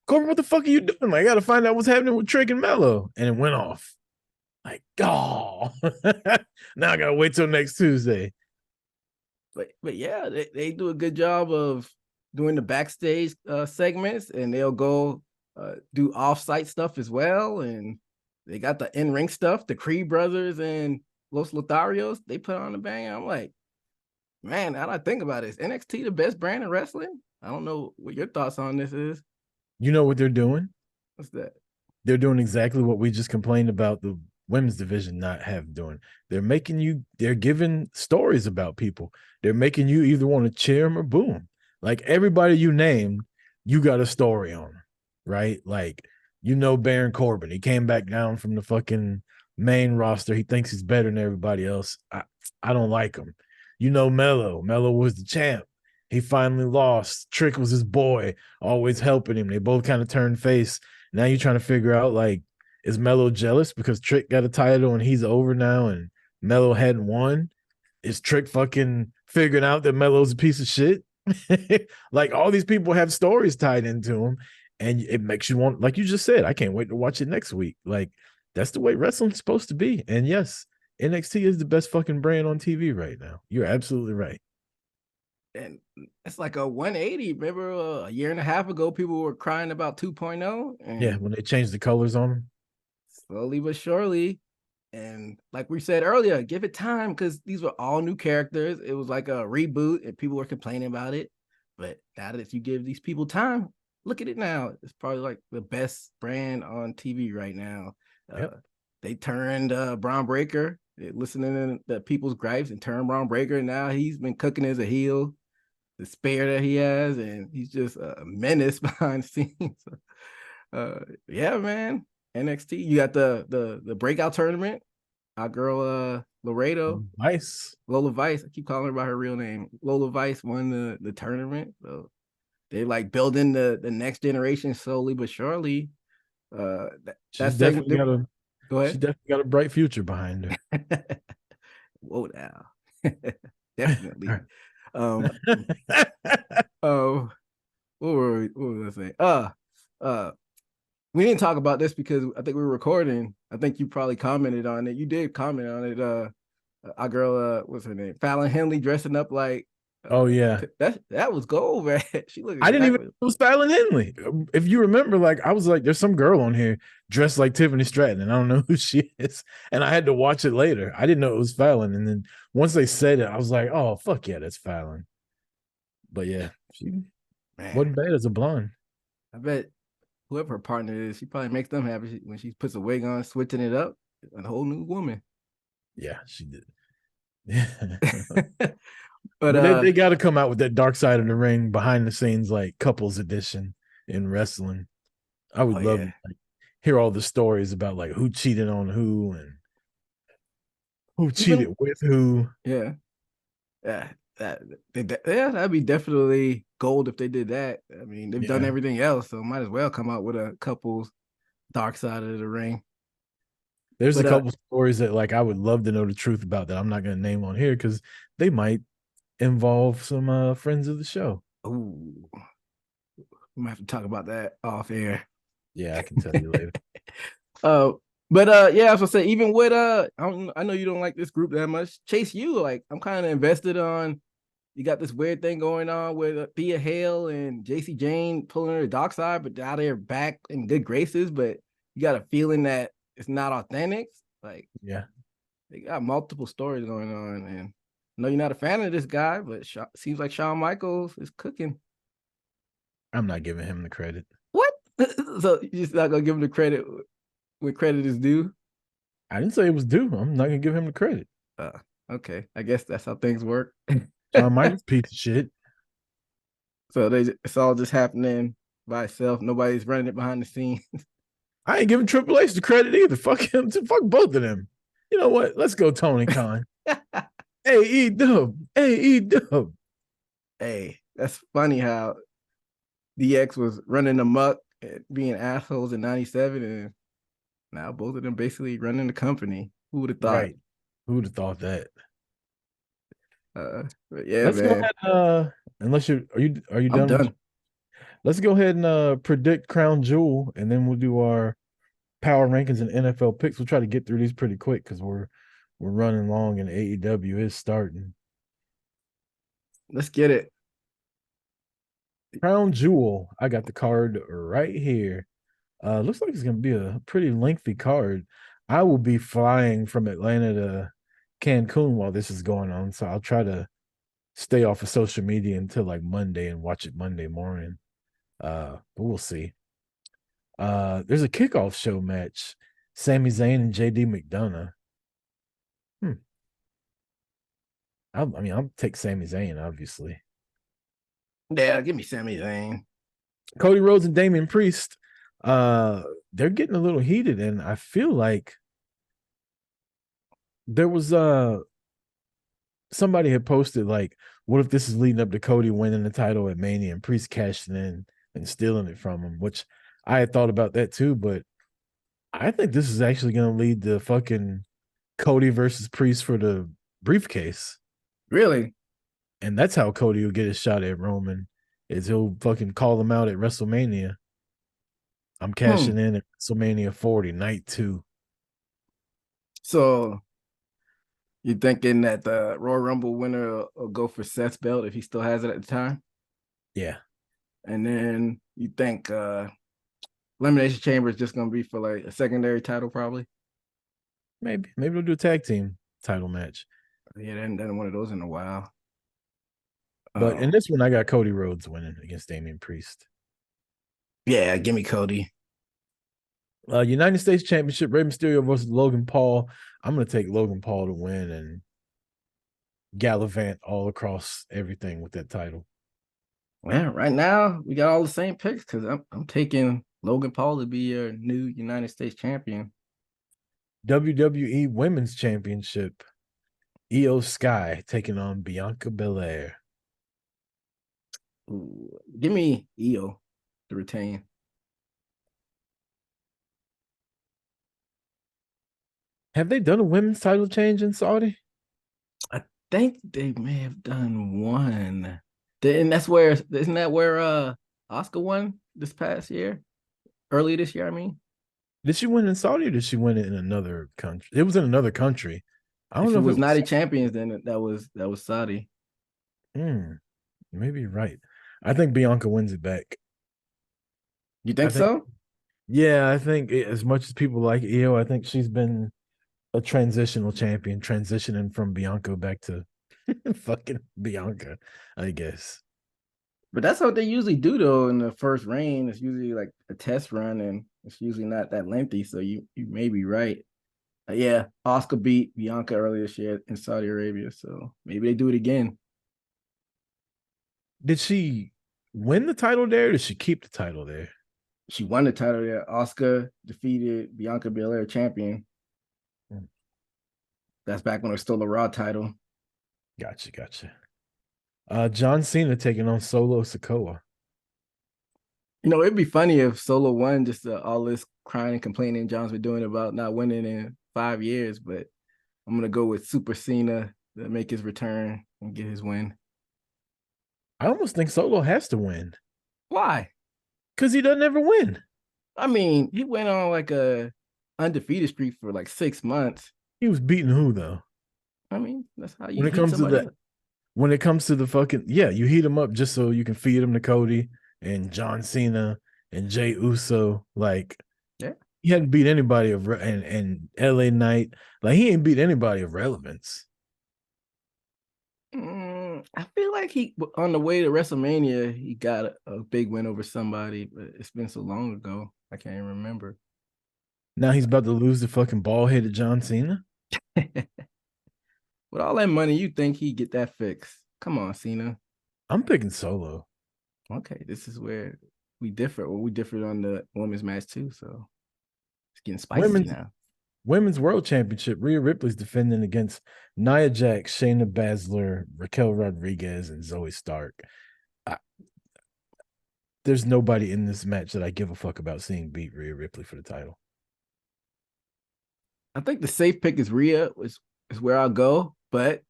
Corbin, what the fuck are you doing? Like, I got to find out what's happening with Trick and Mello. And it went off. Like, oh, now I got to wait till next Tuesday. But yeah, they do a good job of doing the backstage segments, and they'll go do off-site stuff as well. And they got the in-ring stuff, the Creed brothers and Los Lotharios, they put on the bang. I'm like, man, how do I think about it? Is NXT the best brand in wrestling? I don't know what your thoughts on this is. You know what they're doing? What's that? They're doing exactly what we just complained about the women's division not doing. They're giving stories about people. They're making you either want to cheer them or boo them. Like everybody you named, you got a story on them, right? Like, Baron Corbin, he came back down from the fucking main roster. He thinks he's better than everybody else. I don't like him. Mello was the champ. He finally lost. Trick was his boy, always helping him. They both kind of turned face. Now you're trying to figure out, like, is Mello jealous because Trick got a title and he's over now and Mello hadn't won? Is Trick fucking figuring out that Mello's a piece of shit? Like, all these people have stories tied into them, and it makes you want, like you just said, I can't wait to watch it next week. Like, that's the way wrestling's supposed to be. And yes, NXT is the best fucking brand on TV right now. You're absolutely right. And it's like a 180. Remember a year and a half ago, people were crying about 2.0. And yeah, when they changed the colors on them. Slowly but surely. And like we said earlier, give it time because these were all new characters. It was like a reboot and people were complaining about it. But now that if you give these people time, look at it now. It's probably like the best brand on TV right now. Yep. They turned Braun Breaker, listening to the people's gripes, and turned Braun Breaker. And now he's been cooking as a heel, the spare that he has, and he's just a menace behind the scenes. Yeah, man. NXT, you got the breakout tournament. Our girl Lola Vice. I keep calling her by her real name. Lola Vice won the tournament. So they like building the next generation slowly but surely. She's definitely go ahead. She's definitely got a bright future behind her. Whoa now. Definitely. What was I saying? We didn't talk about this because I think we were recording. I think you probably commented on it. You did comment on it. Our girl, what's her name? Fallon Henley dressing up like. Oh yeah, that was gold, man. She looked. I didn't even know it was Fallon Henley. If you remember, like I was like, there's some girl on here dressed like Tiffany Stratton, and I don't know who she is. And I had to watch it later. I didn't know it was Fallon, and then once they said it, I was like, oh fuck yeah, that's Fallon. But yeah, she wasn't bad as a blonde. I bet whoever her partner is, she probably makes them happy when she puts a wig on, switching it up, a whole new woman. Yeah, she did. Yeah. But they got to come out with that Dark Side of the Ring behind the scenes, like couples edition in wrestling. I would Oh love yeah. to hear all the stories about like who cheated on who and who Even cheated with who. yeah. Yeah. Yeah, that'd be definitely gold if they did that. I mean, they've done Yeah. everything else, so might as well come out with a couple's dark side of the ring. There's a But couple stories that like I would love to know the truth about that I'm not going to name on here because they might involve some friends of the show. ooh, we might have to talk about that off air. Yeah, I can tell you later. Uh, but yeah, I was gonna say, even with I know you don't like this group that much. Chase U, like I'm kind of invested on. You got this weird thing going on with Thea Hale and JC Jane pulling her dark side, but now they're back in good graces. But you got a feeling that it's not authentic. Like Yeah, they got multiple stories going on, and I know you're not a fan of this guy, but seems like Shawn Michaels is cooking. I'm not giving him the credit. What? So you're just not gonna give him the credit when credit is due? I didn't say it was due. I'm not going to give him the credit. Uh, okay, I guess that's how things work. Shawn Michaels, piece of shit. So it's all just happening by itself. Nobody's running it behind the scenes. I ain't giving Triple H the credit either. Fuck him. Fuck both of them. You know what? Let's go, Tony Khan. AE Dub. Hey, that's funny how DX was running amok and being assholes in '97, and now both of them basically running the company. Who would have thought? Right. Who would have thought that? But yeah, Let's go man, ahead. Unless are you I'm done with? done. Let's go ahead and predict Crown Jewel, and then we'll do our power rankings and NFL picks. We'll try to get through these pretty quick because we're running long, and AEW is starting. Let's get it. Crown Jewel. I got the card right here. Looks like it's gonna be a pretty lengthy card. I will be flying from Atlanta to Cancun while this is going on, so I'll try to stay off of social media until like Monday and watch it Monday morning. But we'll see. There's a kickoff show match. Sami Zayn and JD McDonough. Hmm. I'll take Sami Zayn, obviously. Yeah, give me Sami Zayn. Cody Rhodes and Damian Priest. They're getting a little heated, and I feel like there was somebody had posted like, what if this is leading up to Cody winning the title at Mania and Priest cashing in and stealing it from him, which I had thought about that too, but I think this is actually going to lead to fucking Cody versus Priest for the briefcase. Really? And that's how Cody will get his shot at Roman, is he'll fucking call him out at WrestleMania. I'm cashing in at WrestleMania 40, night 2. So you thinking that the Royal Rumble winner will go for Seth's belt if he still has it at the time? Yeah. And then you think Elimination Chamber is just gonna be for like a secondary title, probably. Maybe we'll do a tag team title match. Yeah, they haven't done one of those in a while. But in this one, I got Cody Rhodes winning against Damian Priest. Yeah, give me Cody. United States Championship, Rey Mysterio versus Logan Paul. I'm going to take Logan Paul to win and gallivant all across everything with that title. Well, right now we got all the same picks because I'm taking Logan Paul to be your new United States champion. WWE Women's Championship, Io Sky taking on Bianca Belair. Ooh, give me Io to retain. Have they done a women's title change in Saudi? I think they may have done one. And that's where, isn't that where Oscar won this past year? Early this year, I mean. Did she win in Saudi or did she win it in another country? It was in another country. I don't If know it if was it was United Champions, then that was Saudi. Maybe you're right. I think Bianca wins it back. You think so? Yeah, I think as much as people like Io, I think she's been a transitional champion, transitioning from Bianca back to fucking Bianca, I guess. But that's what they usually do though in the first reign. It's usually like a test run and it's usually not that lengthy. So you may be right. Yeah, Oscar beat Bianca earlier this year in Saudi Arabia. So maybe they do it again. Did she win the title there or did she keep the title there? She won the title there. Oscar defeaed Bianca Belair, champion. That's back when it was still a Raw title. Gotcha. John Cena taking on Solo Sikoa. It'd be funny if Solo won, just all this crying and complaining John's been doing about not winning in 5 years. But I'm gonna go with Super Cena to make his return and get his win. I almost think Solo has to win Why? because he doesn't ever win. I mean, he went on like a undefeated streak for like 6 months. He was beating who though? I mean, that's how you When it heat comes to somebody the up. when it comes to the fucking you heat him up just so you can feed him to Cody and John Cena and Jey Uso. Like, Yeah. he hadn't beat anybody of and LA Knight. Like, he ain't beat anybody of relevance. I feel like he on the way to WrestleMania, he got a big win over somebody, but it's been so long ago, I can't even remember. Now he's about to lose the fucking bald headed John Cena. With all that money, you think he'd get that fixed? Come on, Cena. I'm picking Solo. Okay, this is where we differ. Well, we differed on the women's match too, so it's getting spicy now. Women's World Championship. Rhea Ripley's defending against Nia Jax, Shayna Baszler, Raquel Rodriguez, and Zoe Stark. There's nobody in this match that I give a fuck about seeing beat Rhea Ripley for the title. I think the safe pick is Rhea, is where I'll go. But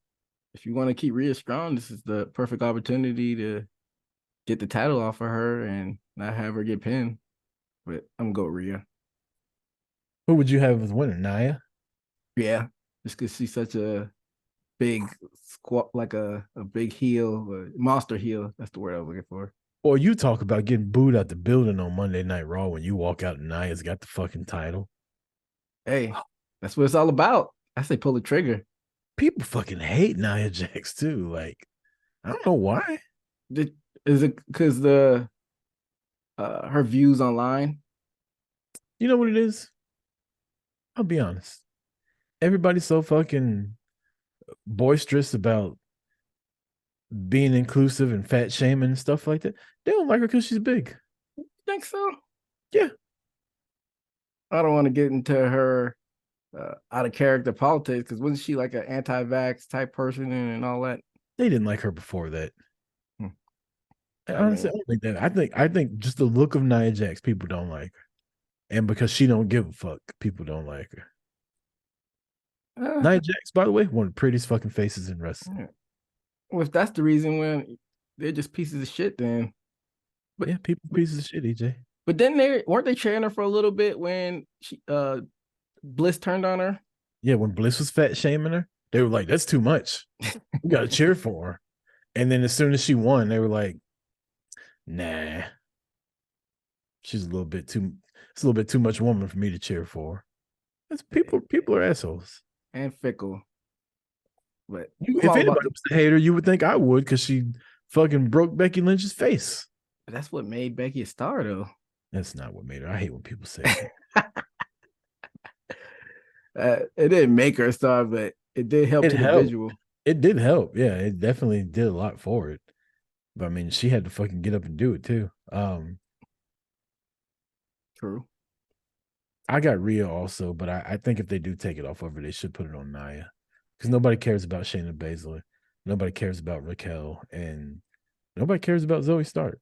if you want to keep Rhea strong, this is the perfect opportunity to get the title off of her and not have her get pinned. But I'm going to go Rhea. Who would you have as winner, Nia? Yeah, just because she's such a big squat, like a big heel, a monster heel. That's the word I was looking for. Or you talk about getting booed out the building on Monday Night Raw when you walk out and Nia's got the fucking title. Hey, that's what it's all about. I say pull the trigger. People fucking hate Nia Jax too. Like, I don't know why. Is it because the her views online? You know what it is? I'll be honest. Everybody's so fucking boisterous about being inclusive and fat shaming and stuff like that. They don't like her because she's big. You think so? Yeah. I don't want to get into her out of character politics because wasn't she like an anti-vax type person and all that? They didn't like her before that. mean, Honestly, I don't think that. I think just the look of Nia Jax, people don't like her. And because she don't give a fuck, people don't like her. Nia Jax, by the way, one of the prettiest fucking faces in wrestling. Yeah. Well, if that's the reason, when they're just pieces of shit, then. But yeah, people pieces of shit, EJ. But then weren't they cheering her for a little bit when she Bliss turned on her? Yeah, when Bliss was fat shaming her, they were like, "That's too much. We got to cheer for her." And then as soon as she won, they were like, "Nah, she's a little bit too. It's a little bit too much woman for me to cheer for." That's people. People are assholes and fickle. But if anybody was a hater, you would think I would because she fucking broke Becky Lynch's face. That's what made Becky a star, though. That's not what made her. I hate when people say that. It didn't make her a star, but it did help the visual. It did help. Yeah, it definitely did a lot for it. But I mean, she had to fucking get up and do it too. True. I got Rhea also, but I think if they do take it off of her, they should put it on Nia. Because nobody cares about Shayna Baszler. Nobody cares about Raquel. And nobody cares about Zoe Stark.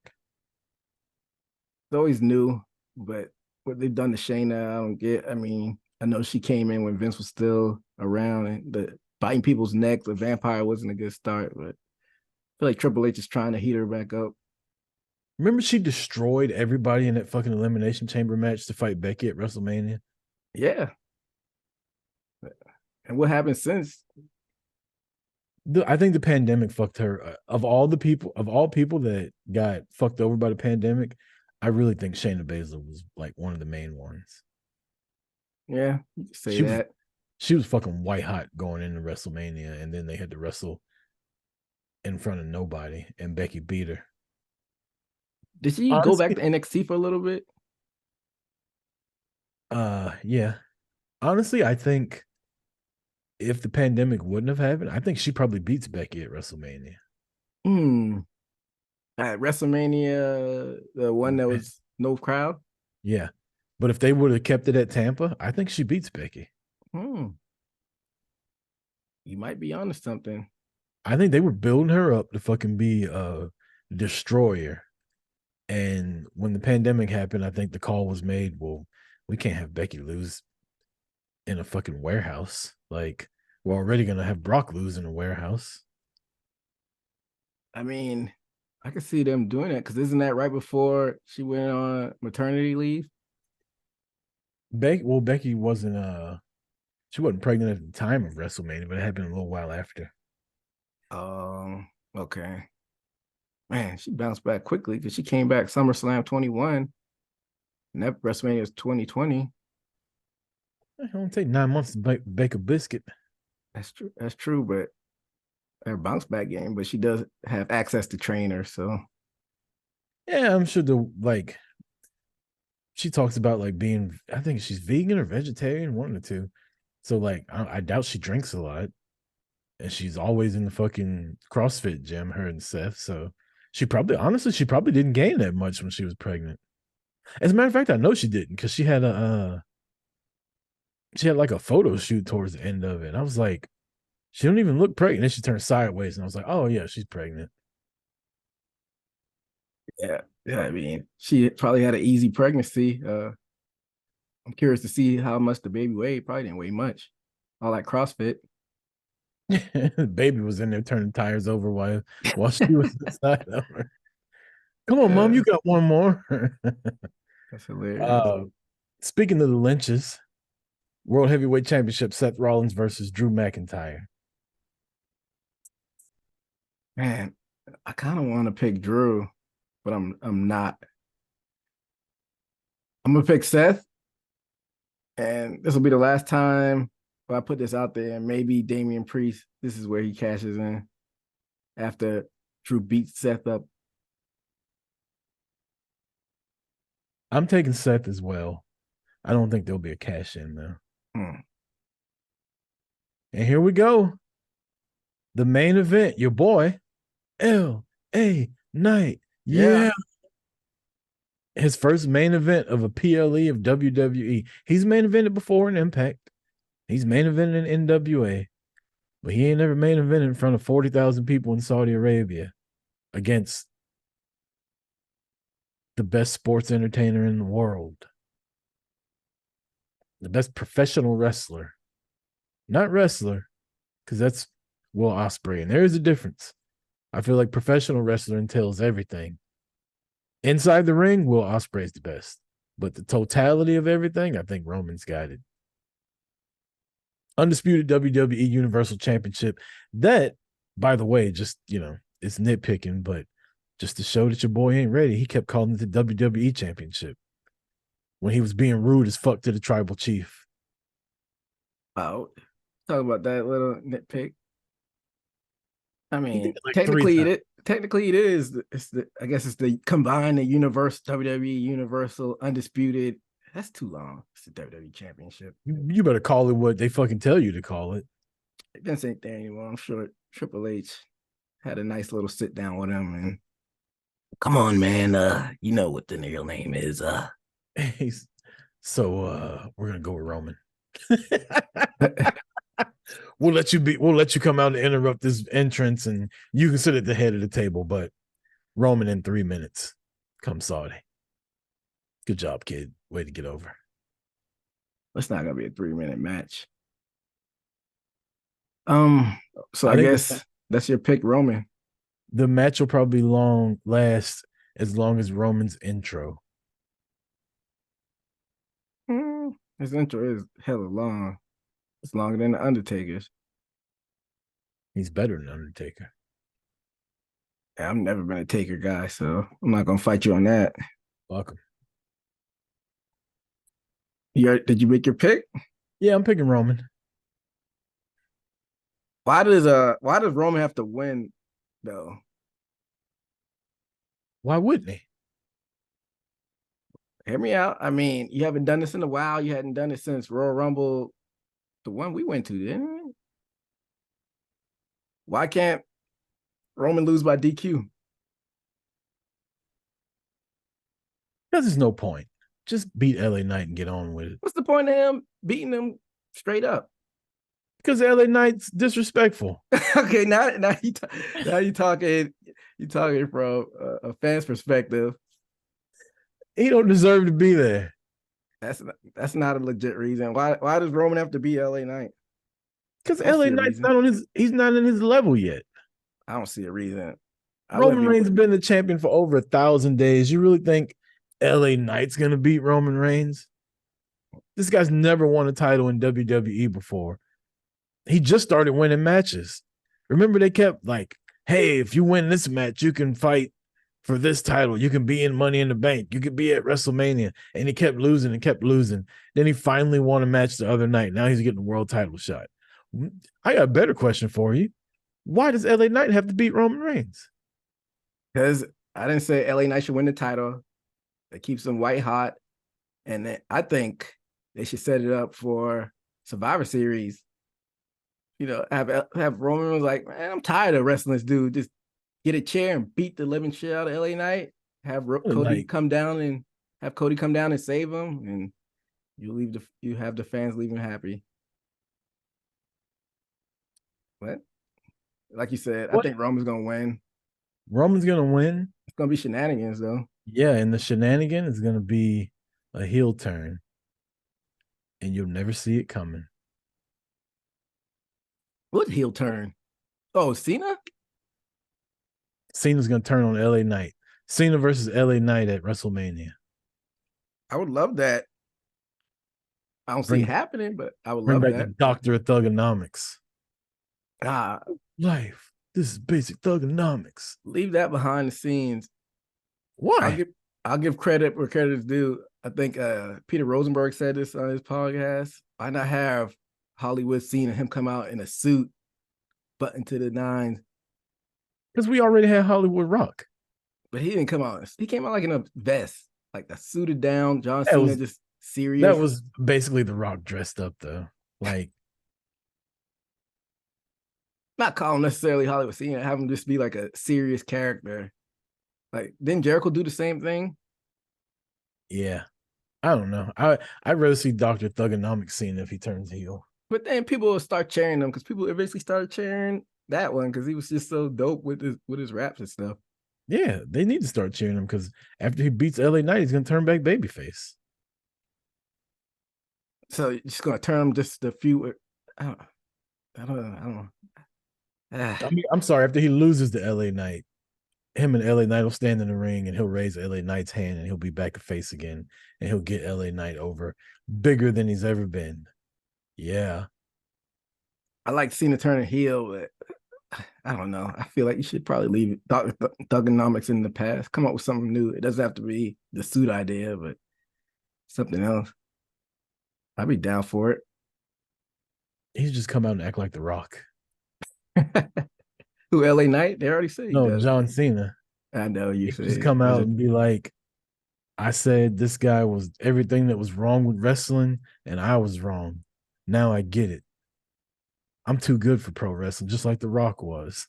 Zoe's new, but what they've done to Shayna, I don't get. I mean, I know she came in when Vince was still around and the biting people's necks. The vampire wasn't a good start, but I feel like Triple H is trying to heat her back up. Remember she destroyed everybody in that fucking Elimination Chamber match to fight Becky at WrestleMania? Yeah. And what happened since? I think the pandemic fucked her. Of all people that got fucked over by the pandemic, I really think Shayna Baszler was like one of the main ones. Yeah, you can say that. She was fucking white hot going into WrestleMania, and then they had to wrestle in front of nobody, and Becky beat her. Did she go back to NXT for a little bit? Yeah. Honestly, I think if the pandemic wouldn't have happened, I think she probably beats Becky at WrestleMania. At WrestleMania, the one that was no crowd? Yeah. But if they would have kept it at Tampa, I think she beats Becky. You might be onto something. I think they were building her up to fucking be a destroyer. And when the pandemic happened, I think the call was made, well, we can't have Becky lose in a fucking warehouse. Like, we're already going to have Brock lose in a warehouse. I mean, I could see them doing that because isn't that right before she went on maternity leave? Becky wasn't she wasn't pregnant at the time of WrestleMania, but it happened a little while after. Okay. Man, she bounced back quickly because she came back SummerSlam 21, and that WrestleMania is 2020. It don't take 9 months to bake a biscuit. That's true. That's true, but her bounce back game, but she does have access to trainers, so Yeah, I'm sure she talks about like being, I think she's vegan or vegetarian, one of the two. So like, I doubt she drinks a lot, and she's always in the fucking CrossFit gym, her and Seth. So she probably didn't gain that much when she was pregnant. As a matter of fact, I know she didn't because she had like a photo shoot towards the end of it. And I was like, she don't even look pregnant. Then she turned sideways, and I was like, oh yeah, she's pregnant. yeah. Yeah, I mean, she probably had an easy pregnancy. I'm curious to see how much the baby weighed. Probably didn't weigh much. All that CrossFit. The baby was in there turning tires over while she was inside of her. Come on, mom, Uh, you got one more. that's hilarious. uh, Speaking of the lynches, World Heavyweight Championship: Seth Rollins versus Drew McIntyre. Man, I kind of want to pick Drew, but I'm not. I'm gonna pick Seth, and this will be the last time I put this out there. And maybe Damian Priest, this is where he cashes in after Drew beats Seth up. I'm taking Seth as well. I don't think there'll be a cash in though. Hmm. And here we go. The main event, your boy, L.A. Knight. Yeah. Yeah. His first main event of a PLE of WWE. He's main evented before in Impact. He's main evented in NWA. But he ain't never main evented in front of 40,000 people in Saudi Arabia against the best sports entertainer in the world. The best professional wrestler. Not wrestler, because that's Will Ospreay. And there is a difference. I feel like professional wrestler entails everything. Inside the ring, Will Ospreay is the best. But the totality of everything, I think Roman's got it. Undisputed WWE Universal Championship. That, by the way, just, it's nitpicking, but just to show that your boy ain't ready, he kept calling it the WWE Championship when he was being rude as fuck to the tribal chief. Wow. Talk about that little nitpick. I mean, Like technically it is. I guess it's the combined the universe WWE Universal Undisputed. That's too long. It's the WWE Championship. You better call it what they fucking tell you to call it. Vince ain't there anymore. I'm sure Triple H had a nice little sit down with him and come on, man. You know what the real name is. So we're gonna go with Roman. We'll let you come out and interrupt this entrance, and you can sit at the head of the table, but Roman in 3 minutes. Come Saudi. Good job, kid. Way to get over. It's not gonna be a 3-minute match. So I guess that's your pick, Roman. The match will probably last as long as Roman's intro. His intro is hella long. It's longer than the Undertaker's. He's better than Undertaker. Yeah, I've never been a Taker guy, so I'm not gonna fight you on that. Welcome. Did you make your pick? Yeah, I'm picking Roman. Why does Roman have to win though? Why wouldn't he? Hear me out. I mean, you haven't done this in a while. You hadn't done it since Royal Rumble, the one we went to, didn't we? Why can't Roman lose by DQ? Because there's no point. Just beat LA Knight and get on with it. What's the point of him beating him straight up? Because LA Knight's disrespectful. Okay, now you talking from a fan's perspective. He don't deserve to be there. That's not a legit reason. Why does Roman have to beat LA Knight? Because LA Knight's not on he's not in his level yet. I don't see a reason. Roman Reigns has been the champion for over 1,000 days. You really think LA Knight's gonna beat Roman Reigns? This guy's never won a title in WWE before. He just started winning matches. Remember, they kept like, hey, if you win this match, you can fight for this title. You can be in Money in the Bank. You could be at WrestleMania. And he kept losing and kept losing. Then he finally won a match the other night. Now he's getting a world title shot. I got a better question for you. Why does LA Knight have to beat Roman Reigns? Because I didn't say LA Knight should win the title. That keeps them white hot. And I think they should set it up for Survivor Series. You know, have Roman was like, man, I'm tired of wrestling this dude. Just get a chair and beat the living shit out of LA Knight. Have Cody come down and save him, and you have the fans leaving happy. What? Like you said, I think Roman's gonna win. Roman's gonna win. It's gonna be shenanigans though. Yeah, and the shenanigan is gonna be a heel turn, and you'll never see it coming. What heel turn? Oh, Cena? Cena's gonna turn on LA Knight. Cena versus LA Knight at WrestleMania. I would love that. I don't see it happening, but I would love that. Bring back the Doctor of Thugonomics. Life. This is basic thugonomics. Leave that behind the scenes. Why? I'll give credit where credit is due. I think Peter Rosenberg said this on his podcast. Why not have Hollywood Cena, him come out in a suit, button to the nines? Because we already had Hollywood Rock. But he didn't come out. He came out like in a vest, like a suited down John Cena, just serious. That was basically The Rock dressed up, though. Like, not call him necessarily Hollywood Cena, have him just be like a serious character. Like, didn't Jericho do the same thing? Yeah. I don't know. I'd rather see Dr. Thugonomics Cena if he turns heel. But then people will start cheering him because people eventually started cheering that one because he was just so dope with his raps and stuff. Yeah, they need to start cheering him because after he beats LA Knight, he's gonna turn back babyface. So you're just gonna turn him just a few. I don't know. I mean, I'm sorry. After he loses to LA Knight, him and LA Knight will stand in the ring and he'll raise LA Knight's hand and he'll be back a face again and he'll get LA Knight over bigger than he's ever been. Yeah. I like Cena turning heel, but I don't know. I feel like you should probably leave Thugonomics in the past. Come up with something new. It doesn't have to be the suit idea, but something else. I'd be down for it. He's just come out and act like The Rock. Who, LA Knight? They already said. No, John Cena. I know you said. Just come out and be like, I said this guy was everything that was wrong with wrestling, and I was wrong. Now I get it. I'm too good for pro wrestling, just like The Rock was.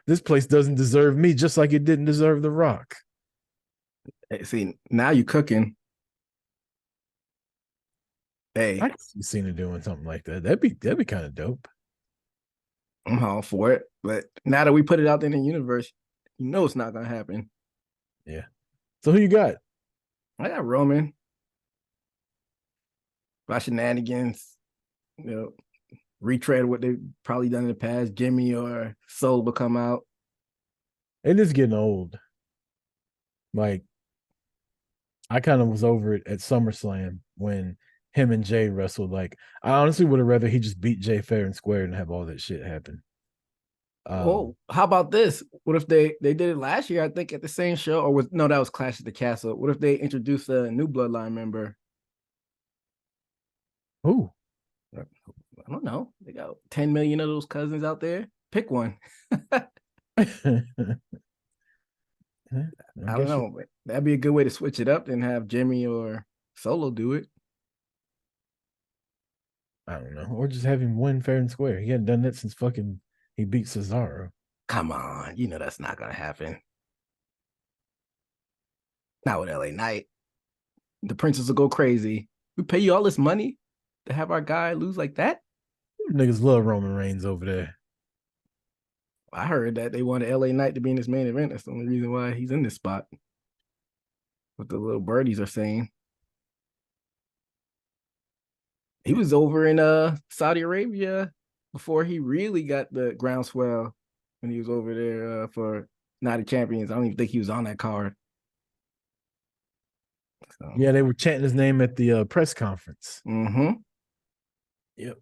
This place doesn't deserve me, just like it didn't deserve The Rock. Hey, see, now you cooking. Hey, I can see Cena doing something like that. That'd be kind of dope. I'm all for it, but now that we put it out there in the universe, you know it's not gonna happen. Yeah. So who you got? I got Roman. By shenanigans, you know, retread what they've probably done in the past. Jimmy or Soul will come out. It is getting old. Like, I kind of was over it at SummerSlam when him and Jay wrestled. Like, I honestly would have rather he just beat Jay fair and square and have all that shit happen. How about this? What if they did it last year? I think at the same show, or that was Clash at the Castle. What if they introduced a new Bloodline member? Who? I don't know. They got 10 million of those cousins out there. Pick one. I don't know. That'd be a good way to switch it up and have Jimmy or Solo do it. I don't know. Or just have him win fair and square. He hadn't done that since fucking he beat Cesaro. Come on. You know that's not going to happen. Not with LA Knight. The Princess will go crazy. We pay you all this money to have our guy lose like that? Niggas love Roman Reigns over there. I heard that they wanted LA Knight to be in this main event. That's the only reason why he's in this spot. What the little birdies are saying. He was over in Saudi Arabia before he really got the groundswell when he was over there for Night of Champions. I don't even think he was on that card. So. Yeah, they were chanting his name at the press conference. Mm-hmm. Yep.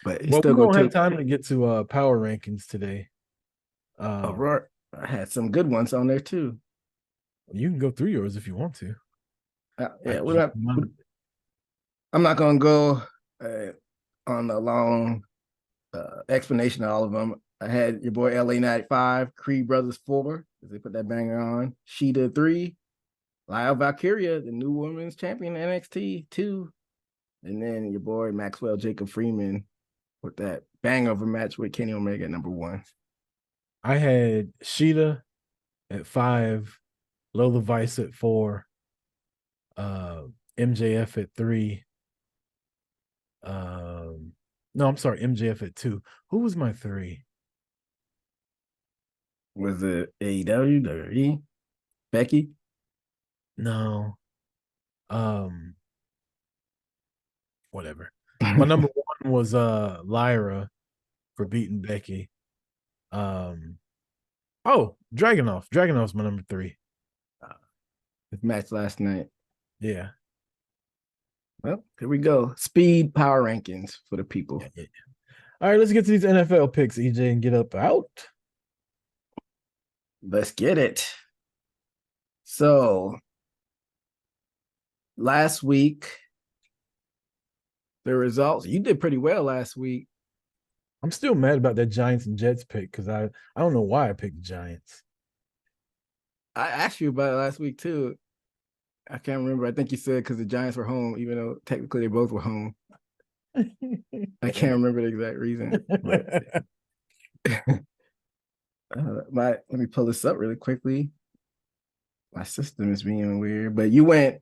But Well, we don't have time to get to power rankings today. Aurora had some good ones on there too. You can go through yours if you want to. Yeah, I'm not going to go on a long explanation of all of them. I had your boy LA Knight 5, Creed Brothers 4, because they put that banger on. Sheeta 3, Lyle Valkyria, the new women's champion NXT 2, and then your boy Maxwell Jacob Freeman with that banger of a match with Kenny Omega at number 1. I had Sheeta at 5, Lola Vice at 4, MJF at 3. No, I'm sorry, MJF at 2. Who was my 3? Was it AEW, WWE, Becky? No. Whatever. My number 1 was Lyra for beating Becky. Dragunov. Dragunov's my number 3. His match last night. Yeah. Well, here we go. Speed power rankings for the people. Yeah. All right, let's get to these NFL picks, EJ, and get up out. Let's get it. So, last week, the results, you did pretty well last week. I'm still mad about that Giants and Jets pick because I don't know why I picked the Giants. I asked you about it last week too. I can't remember. I think you said because the Giants were home, even though technically they both were home. I can't remember the exact reason. Let me pull this up really quickly. My system is being weird, but you went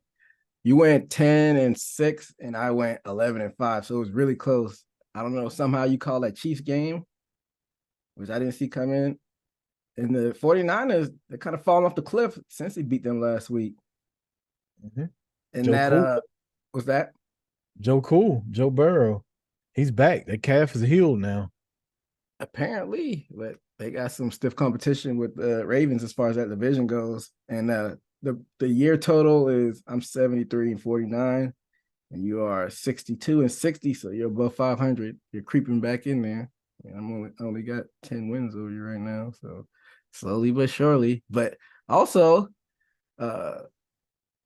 10-6, and I went 11-5, so it was really close. I don't know. Somehow you call that Chiefs game, which I didn't see come in. And the 49ers, they're kind of falling off the cliff since he beat them last week. Mm-hmm. And Joe that Cool. Was that? Joe Burrow. He's back. That calf is healed now. Apparently, but they got some stiff competition with the Ravens as far as that division goes. And the year total is I'm 73-49, and you are 62-60, so you're above 500. You're creeping back in there. And I'm only got 10 wins over you right now, so slowly but surely. But also,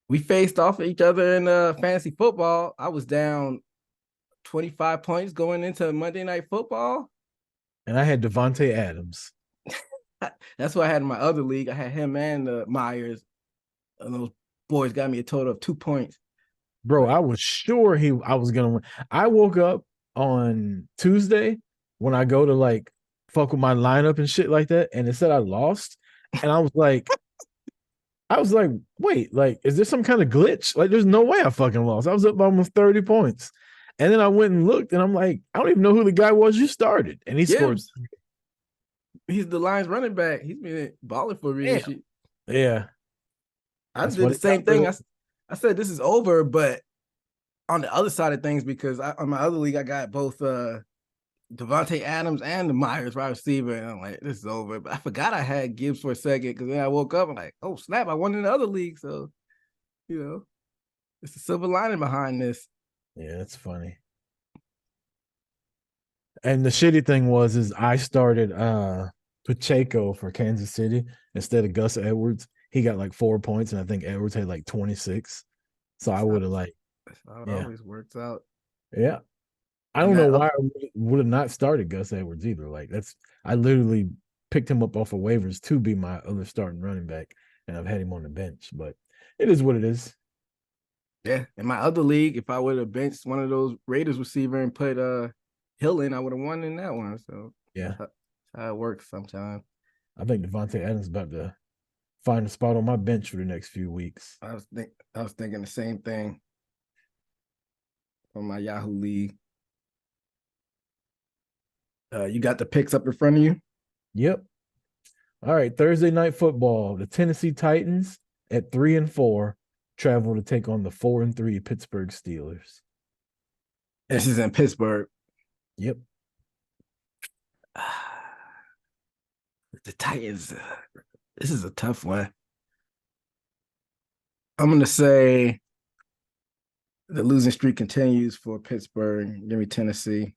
we faced off each other in fantasy football. I was down 25 points going into Monday Night Football. And I had Devontae Adams. That's what I had in my other league. I had him and Myers. And those boys got me a total of 2 points. Bro, I was sure I was going to win. I woke up on Tuesday when I go to like fuck with my lineup and shit like that, and it said I lost. And I was like, wait, like, is there some kind of glitch? Like, there's no way I fucking lost. I was up by almost 30 points. And then I went and looked, and I'm like, I don't even know who the guy was you started. And he scored. He's the Lions running back. He's been balling for me. Yeah. I did the same thing. I said, this is over, but on the other side of things, because on my other league, I got both Devontae Adams and the Myers wide receiver, and I'm like, this is over. But I forgot I had Gibbs for a second, because then I woke up and like, oh snap, I won in the other league. So, it's a silver lining behind this. Yeah, that's funny. And the shitty thing is I started Pacheco for Kansas City instead of Gus Edwards. He got like 4 points, and I think Edwards had like 26. So I would have like. That's how it always works out. Yeah. I don't know why I would have not started Gus Edwards either. Like I literally picked him up off of waivers to be my other starting running back, and I've had him on the bench. But it is what it is. Yeah, in my other league, if I would have benched one of those Raiders receiver and put Hill in, I would have won in that one. So yeah, that's how it works sometimes. I think Devontae Adams about to find a spot on my bench for the next few weeks. I was thinking the same thing on my Yahoo League. You got the picks up in front of you? Yep. All right. Thursday night football. The Tennessee Titans at 3-4 travel to take on the 4-3 Pittsburgh Steelers. This is in Pittsburgh. Yep. The Titans. This is a tough one. I'm gonna say the losing streak continues for Pittsburgh. Give me Tennessee.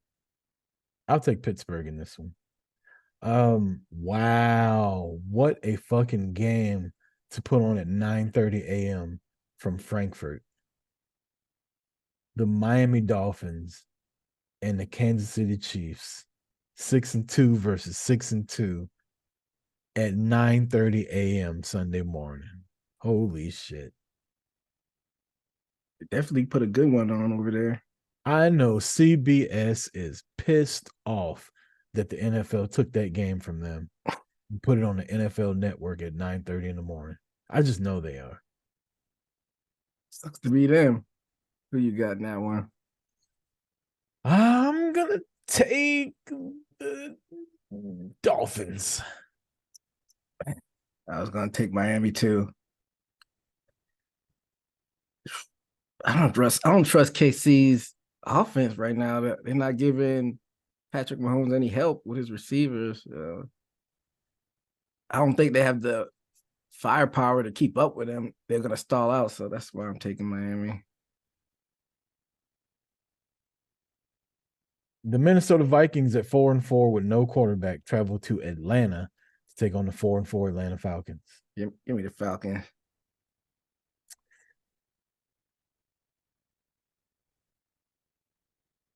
I'll take Pittsburgh in this one. Wow. What a fucking game to put on at 9:30 a.m. from Frankfurt. The Miami Dolphins and the Kansas City Chiefs, 6-2 versus 6-2 at 9:30 a.m. Sunday morning. Holy shit. They definitely put a good one on over there. I know CBS is pissed off that the NFL took that game from them and put it on the NFL network at 9:30 in the morning. I just know they are. Sucks to be them. Who you got in that one? I'm gonna take the Dolphins. I was gonna take Miami too. I don't trust KC's offense right now. They're not giving Patrick Mahomes any help with his receivers. I don't think they have the firepower to keep up with him. They're gonna stall out, so that's why I'm taking Miami. The Minnesota Vikings at 4-4 with no quarterback travel to Atlanta to take on the 4-4 Atlanta Falcons. Give me the Falcons.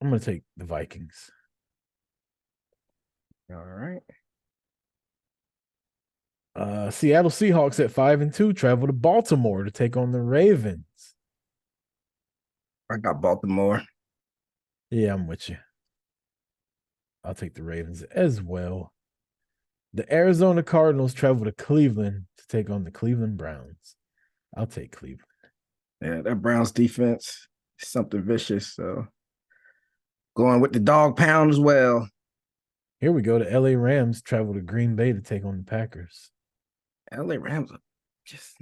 I'm going to take the Vikings. All right. Seattle Seahawks at 5-2 travel to Baltimore to take on the Ravens. I got Baltimore. Yeah, I'm with you. I'll take the Ravens as well. The Arizona Cardinals travel to Cleveland to take on the Cleveland Browns. I'll take Cleveland. Yeah, that Browns defense is something vicious. So going with the dog pound as well. Here we go. The LA Rams travel to Green Bay to take on the Packers. LA Rams are just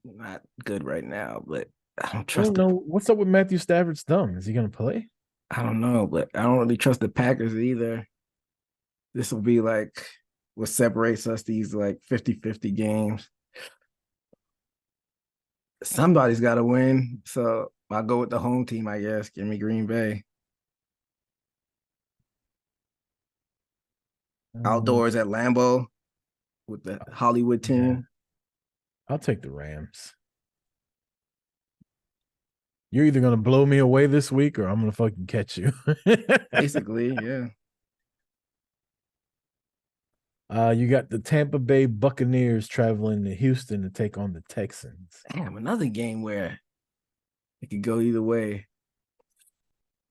not good right now, but I don't I trust don't know what's up with Matthew Stafford's thumb. Is he going to play? I don't know, but I don't really trust the Packers either. This will be like what separates us, these like 50-50 games. Somebody's got to win. So I'll go with the home team, I guess. Give me Green Bay. Outdoors at Lambeau with the Hollywood team. Yeah. I'll take the Rams. You're either going to blow me away this week or I'm going to fucking catch you. Basically, yeah. You got the Tampa Bay Buccaneers traveling to Houston to take on the Texans. Damn, another game where it could go either way.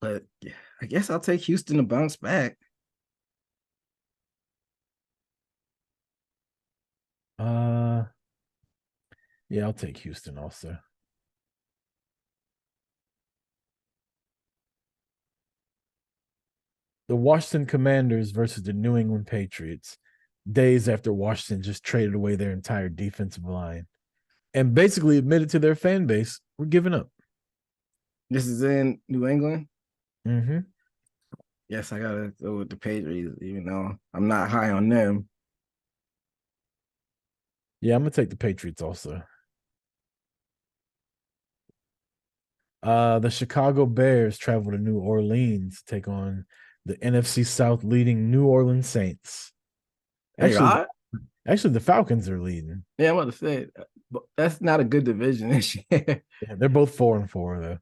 But yeah, I guess I'll take Houston to bounce back. Yeah, I'll take Houston also. The Washington Commanders versus the New England Patriots, days after Washington just traded away their entire defensive line and basically admitted to their fan base, we're giving up. This is in New England. Mm-hmm. Yes, I gotta go with the Patriots, even though I'm not high on them. Yeah, I'm gonna take the Patriots also. The Chicago Bears travel to New Orleans to take on the NFC South leading New Orleans Saints. Actually, the Falcons are leading. Yeah, I'm about to say, but that's not a good division this year. Yeah, they're both 4-4 though.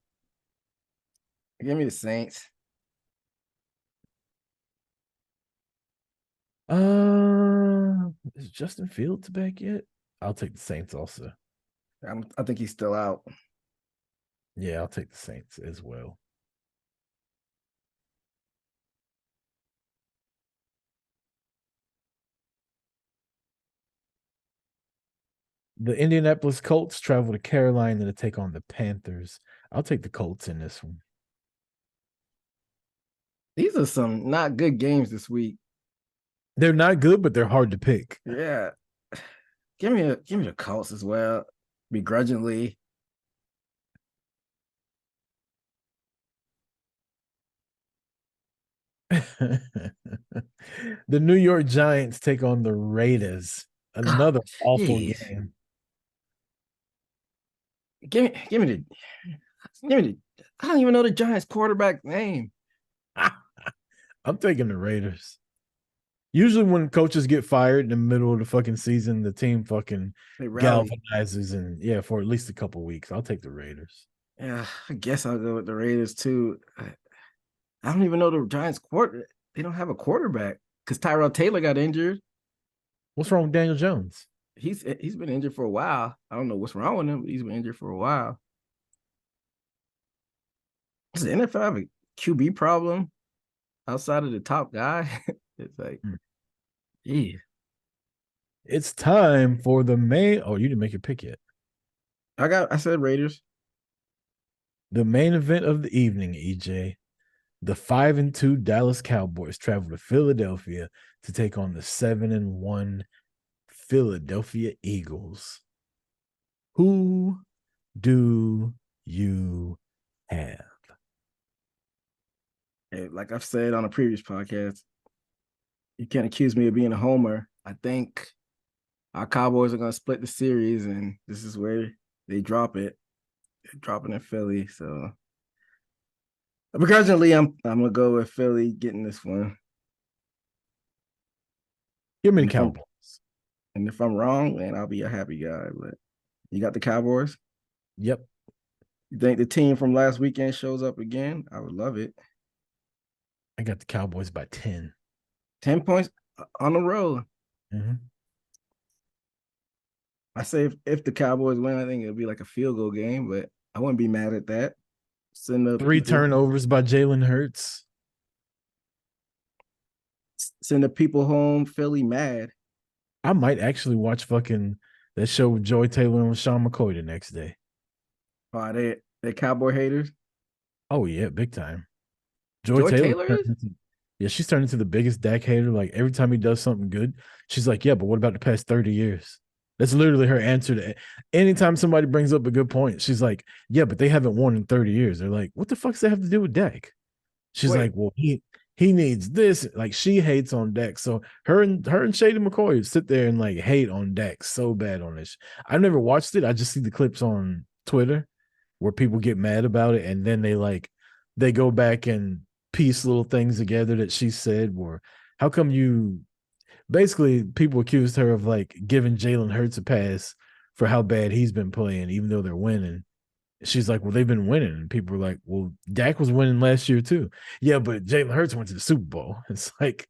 Give me the Saints. Is Justin Fields back yet? I'll take the Saints also. I think he's still out. Yeah, I'll take the Saints as well. The Indianapolis Colts travel to Carolina to take on the Panthers. I'll take the Colts in this one. These are some not good games this week. They're not good, but they're hard to pick. Yeah. Give me the Colts as well, begrudgingly. The New York Giants take on the Raiders. Another awful Jeez. game. Give me the I don't even know the Giants quarterback name. I'm taking the Raiders. Usually when coaches get fired in the middle of the fucking season, the team fucking They rally. galvanizes and for at least a couple weeks. I'll take the Raiders. Yeah, I guess I'll go with the Raiders too. I don't even know the Giants quarter. They don't have a quarterback because Tyrell Taylor got injured. What's wrong with Daniel Jones? He's been injured for a while. I don't know what's wrong with him, but he's been injured for a while. Does the NFL have a QB problem outside of the top guy? It's like, yeah. It's time for the main. Oh, you didn't make your pick yet. I said Raiders. The main event of the evening, EJ. The 5-2 Dallas Cowboys travel to Philadelphia to take on the 7-1 Philadelphia Eagles. Who do you have? Hey, like I've said on a previous podcast, you can't accuse me of being a homer. I think our Cowboys are going to split the series, and this is where they drop it. They're dropping in Philly. So, begrudgingly, I'm going to go with Philly getting this one. Give me the Cowboys. And if I'm wrong, man, I'll be a happy guy. But you got the Cowboys? Yep. You think the team from last weekend shows up again? I would love it. I got the Cowboys by 10. 10 points on the road. Mm-hmm. I say if the Cowboys win, I think it'll be like a field goal game, but I wouldn't be mad at that. Send the 3 turnovers by Jalen Hurts. Send the people home, Philly mad. I might actually watch fucking that show with Joy Taylor and Sean McCoy the next day. Oh, they Cowboy haters? Oh, yeah, big time. Joy Taylor is? She's turned into the biggest Dak hater. Like, every time he does something good, she's like, yeah, but what about the past 30 years? That's literally her answer to anytime somebody brings up a good point. She's like, yeah, but they haven't won in 30 years. They're like, what the fuck does that have to do with Dak? She's like, well, he needs this. Like, she hates on Dak. So her and Shady McCoy sit there and like hate on Dak so bad on this. I've never watched it. I just see the clips on Twitter where people get mad about it, and then they go back and piece little things together that she said. Or how come you? Basically, people accused her of like giving Jalen Hurts a pass for how bad he's been playing, even though they're winning. She's like, well, they've been winning. And people were like, well, Dak was winning last year too. Yeah, but Jalen Hurts went to the Super Bowl. It's like,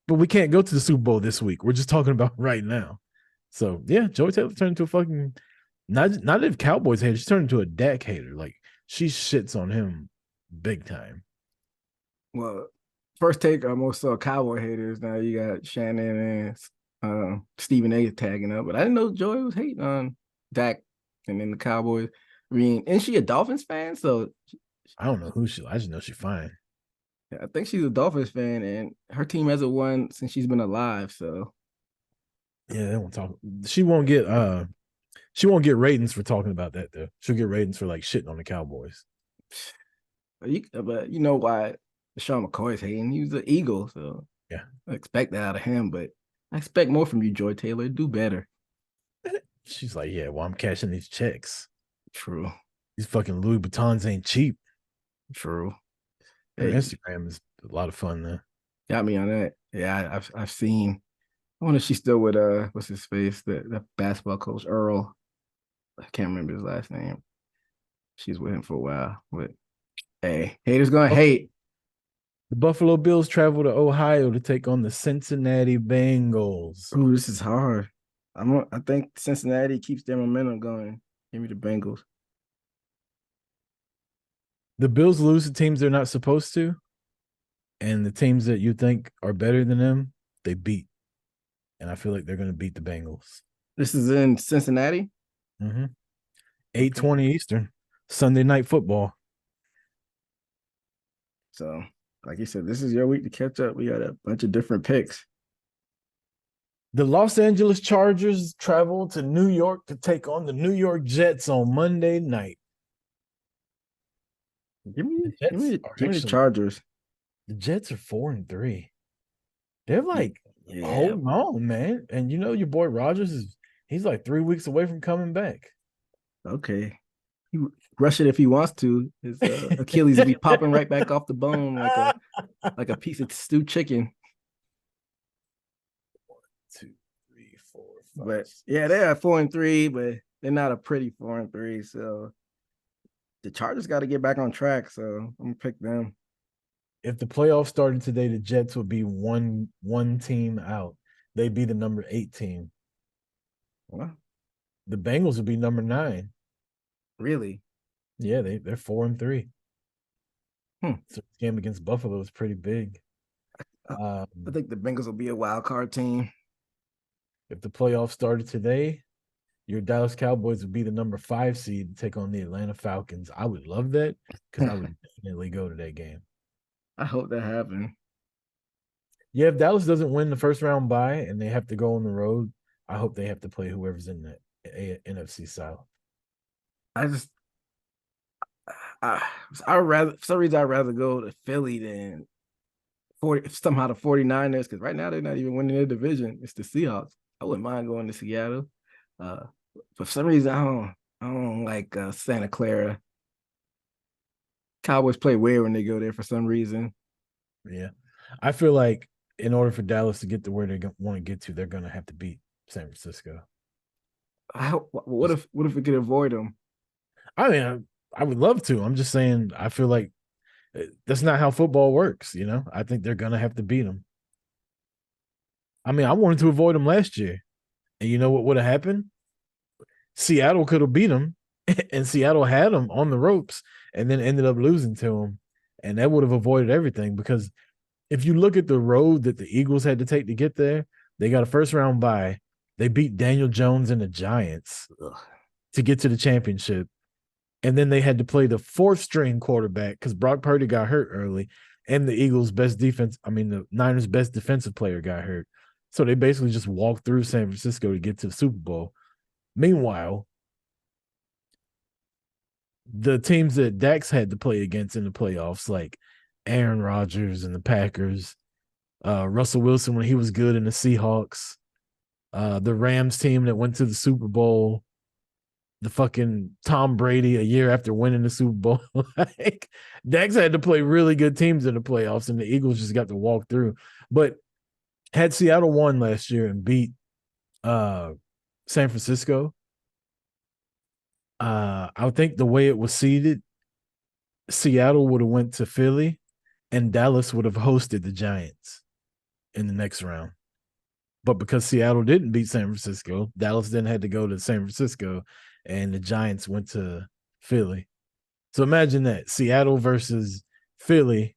but we can't go to the Super Bowl this week. We're just talking about right now. So, yeah, Joey Taylor turned into a fucking, not a Cowboys hater. She turned into a Dak hater. Like, she shits on him big time. Well, first take, I most saw Cowboy haters. Now you got Shannon and Stephen A. tagging up. But I didn't know Joey was hating on Dak and then the Cowboys. I mean, isn't she a Dolphins fan? So I don't know who I just know she's fine. Yeah, I think she's a Dolphins fan, and her team hasn't won since she's been alive. So yeah, they won't talk. She won't get ratings for talking about that though. She'll get ratings for like shitting on the Cowboys. But you know why Sean McCoy's hating? He was an Eagle, so yeah, I expect that out of him. But I expect more from you, Joy Taylor. Do better. She's like, yeah, well, I'm cashing these checks. True. These fucking Louis Vuittons ain't cheap. True. Her Instagram is a lot of fun though. Got me on that. Yeah, I've seen. I wonder if she's still with what's his face, the basketball coach Earl. I can't remember his last name. She's with him for a while. But hey, haters gonna hate. The Buffalo Bills travel to Ohio to take on the Cincinnati Bengals. Ooh, this is hard. I think Cincinnati keeps their momentum going. Give me the Bengals. The Bills lose to teams they're not supposed to, and the teams that you think are better than them, they beat. And I feel like they're going to beat the Bengals. This is in Cincinnati. Mm-hmm. Okay. 8:20 Eastern, Sunday night football. So, like you said, this is your week to catch up. We got a bunch of different picks. The Los Angeles Chargers travel to New York to take on the New York Jets on Monday night. Give The me, give Jets me, are give me the actually Chargers. the Jets are 4-3. They're like Yeah. holding on, man. And you know your boy Rogers he's like 3 weeks away from coming back. Okay. He rush it if he wants to. His Achilles will be popping right back off the bone like a piece of stewed chicken. 2, 3, 4, 5, But 6. yeah, they are 4-3, but they're not a pretty 4-3. So the Chargers got to get back on track. So I'm gonna pick them. If the playoffs started today, the Jets would be one team out. They'd be the number 8 team. Well, The Bengals would be number 9. really? Yeah, they're 4-3. Hmm. So this game against Buffalo is pretty big. I think the Bengals will be a wild card team. If the playoffs started today, your Dallas Cowboys would be the number 5 seed to take on the Atlanta Falcons. I would love that because I would definitely go to that game. I hope that happens. Yeah, if Dallas doesn't win the first round bye and they have to go on the road, I hope they have to play whoever's in the NFC South. I just I I rather for some reason I'd rather go to Philly than 40 somehow the 49ers, because right now they're not even winning their division. It's the Seahawks. I wouldn't mind going to Seattle. Uh but for some reason I don't like Santa Clara. Cowboys play weird when they go there for some reason. Yeah. I feel like in order for Dallas to get to where they want to get to, they're going to have to beat San Francisco. What if we could avoid them? I mean, I would love to. I'm just saying, I feel like that's not how football works. I think they're going to have to beat them. I mean, I wanted to avoid them last year. And you know what would have happened? Seattle could have beat them, and Seattle had them on the ropes and then ended up losing to them. And that would have avoided everything because if you look at the road that the Eagles had to take to get there, they got a first round bye. They beat Daniel Jones and the Giants to get to the championship. And then they had to play the 4th string quarterback because Brock Purdy got hurt early. And the Eagles' best defense, the Niners' best defensive player got hurt. So they basically just walked through San Francisco to get to the Super Bowl. Meanwhile, the teams that Dax had to play against in the playoffs, like Aaron Rodgers and the Packers, Russell Wilson when he was good in the Seahawks, the Rams team that went to the Super Bowl, the fucking Tom Brady a year after winning the Super Bowl. Like Dax had to play really good teams in the playoffs, and the Eagles just got to walk through. But had Seattle won last year and beat San Francisco, I think the way it was seeded, Seattle would have went to Philly, and Dallas would have hosted the Giants in the next round. But because Seattle didn't beat San Francisco, Dallas then had to go to San Francisco, and the Giants went to Philly. So imagine that Seattle versus Philly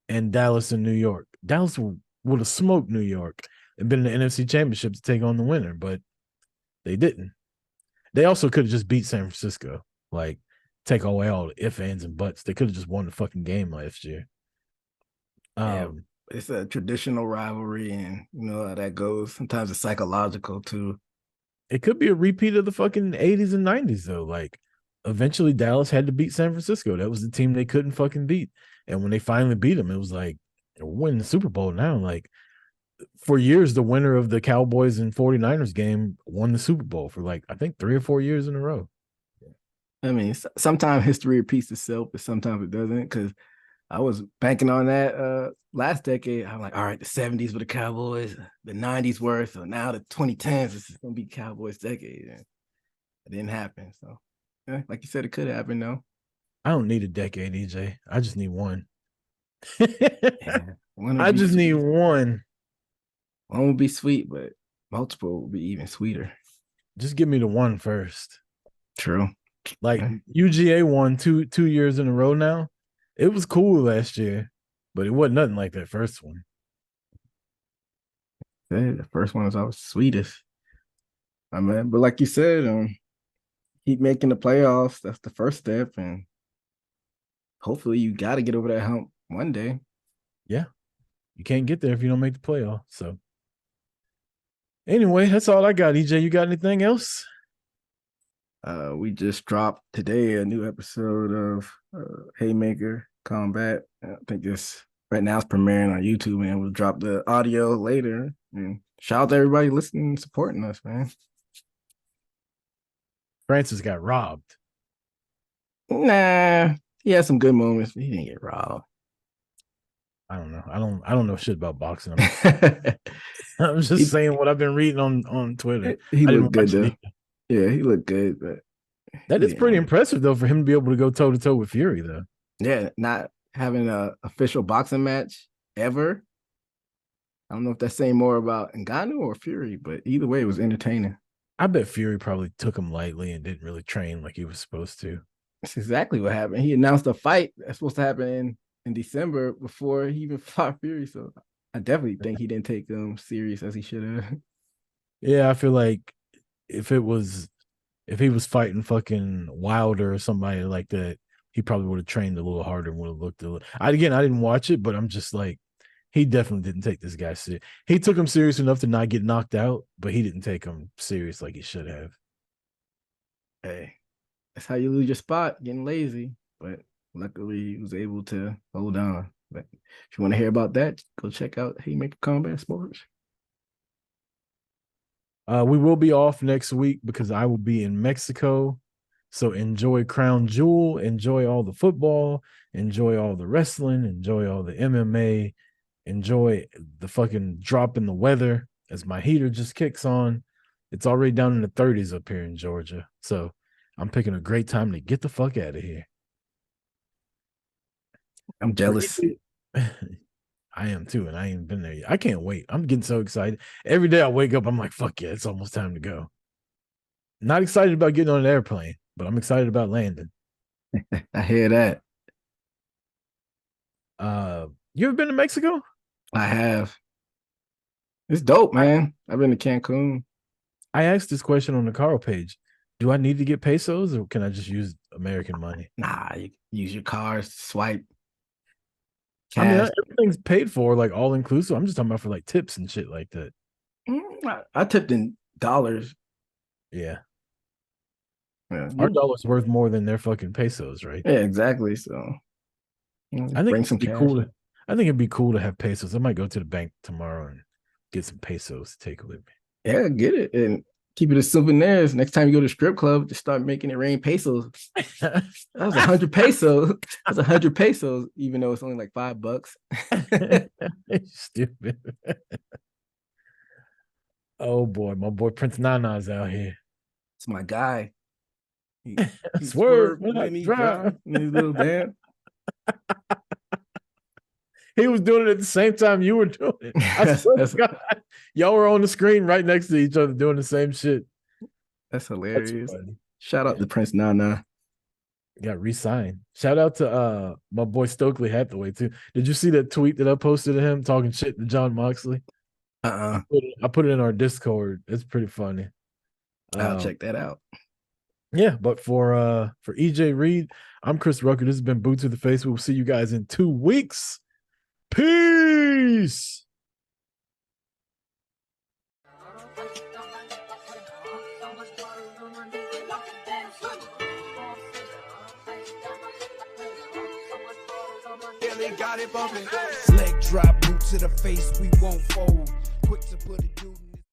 and Dallas and New York. Dallas would have smoked New York and been in the NFC Championship to take on the winner, but they didn't. They also could have just beat San Francisco, like take away all the ifs, ands, and buts. They could have just won the fucking game last year. Yeah, it's a traditional rivalry, and you know how that goes. Sometimes it's psychological too. It could be a repeat of the fucking 80s and 90s, though. Like, eventually Dallas had to beat San Francisco. That was the team they couldn't fucking beat. And when they finally beat them, it was like, we're winning the Super Bowl now. Like, for years, the winner of the Cowboys and 49ers game won the Super Bowl for like, I think 3 or 4 years in a row. I mean, sometimes history repeats itself, but sometimes it doesn't. Because I was banking on that last decade. I'm like, all right, the 70s were the Cowboys, the 90s were, so now the 2010s is gonna be Cowboys decade. And it didn't happen. So yeah, like you said, it could happen though. I don't need a decade, EJ. I just need one. Yeah, I just need one. One would be sweet, but multiple would be even sweeter. Just give me the one first. True. Like UGA won two years in a row now. It was cool last year, but it wasn't nothing like that first one. Yeah, the first one is always sweetest. I mean, but like you said, keep making the playoffs. That's the first step, and hopefully you got to get over that hump one day. Yeah. You can't get there if you don't make the playoff. So anyway, that's all I got. EJ, you got anything else? We just dropped today a new episode of Haymaker Combat. I think this right now it's premiering on YouTube, and we'll drop the audio later. And shout out to everybody listening and supporting us, man. Francis got robbed. Nah, he had some good moments, but he didn't get robbed. I don't know. I don't know shit about boxing. I'm just saying what I've been reading on Twitter. He I didn't looked good watch though. it. Yeah, he looked good, but That is pretty impressive though for him to be able to go toe to toe with Fury though. Yeah, not having an official boxing match ever. I don't know if that's saying more about Ngannou or Fury, but either way, it was entertaining. I bet Fury probably took him lightly and didn't really train like he was supposed to. That's exactly what happened. He announced a fight that's supposed to happen in December before he even fought Fury. So I definitely think he didn't take him serious as he should have. Yeah, I feel like if he was fighting fucking Wilder or somebody like that, he probably would have trained a little harder and would have looked a little. I didn't watch it, but I'm just like, he definitely didn't take this guy serious. He took him serious enough to not get knocked out, but he didn't take him serious like he should have. Hey, that's how you lose your spot, getting lazy. But luckily, he was able to hold on. But if you want to hear about that, go check out Haymaker Combat Sports. We will be off next week because I will be in Mexico. So enjoy Crown Jewel, enjoy all the football, enjoy all the wrestling, enjoy all the MMA, enjoy the fucking drop in the weather as my heater just kicks on. It's already down in the 30s up here in Georgia. So I'm picking a great time to get the fuck out of here. I'm jealous. I am too, and I ain't been there yet. I can't wait. I'm getting so excited. Every day I wake up, I'm like, fuck yeah, it's almost time to go. Not excited about getting on an airplane, but I'm excited about landing. I hear that. You ever been to Mexico? I have. It's dope, man. I've been to Cancun. I asked this question on the Carl page. Do I need to get pesos or can I just use American money? Nah, you use your cards, swipe. Cash. I mean, everything's paid for, like all inclusive. I'm just talking about for like tips and shit like that. I tipped in dollars. Yeah. Our dollar's worth more than their fucking pesos, right? Yeah, exactly. So I think it'd be cool. I think it'd be cool to have pesos. I might go to the bank tomorrow and get some pesos to take with me. Yeah, get it and keep it as souvenirs. Next time you go to the strip club, just start making it rain pesos. That was 100 pesos. That's 100 pesos, even though it's only like $5. Stupid. Oh boy, my boy Prince Nana's out here. It's my guy. He swerved when he drive in his little van. He was doing it at the same time you were doing it. I swear to God, y'all were on the screen right next to each other doing the same shit. That's hilarious. Shout out to Prince Nana. Got re-signed. Shout out to my boy Stokely Hathaway too. Did you see that tweet that I posted of him talking shit to John Moxley? I put it in our Discord. It's pretty funny. I'll check that out. Yeah, but for EJ Reed, I'm Chris Rucker. This has been Boot to the Face. We'll see you guys in 2 weeks. Peace. Leg drop, boot to the face, we won't fold. Quick to put a dude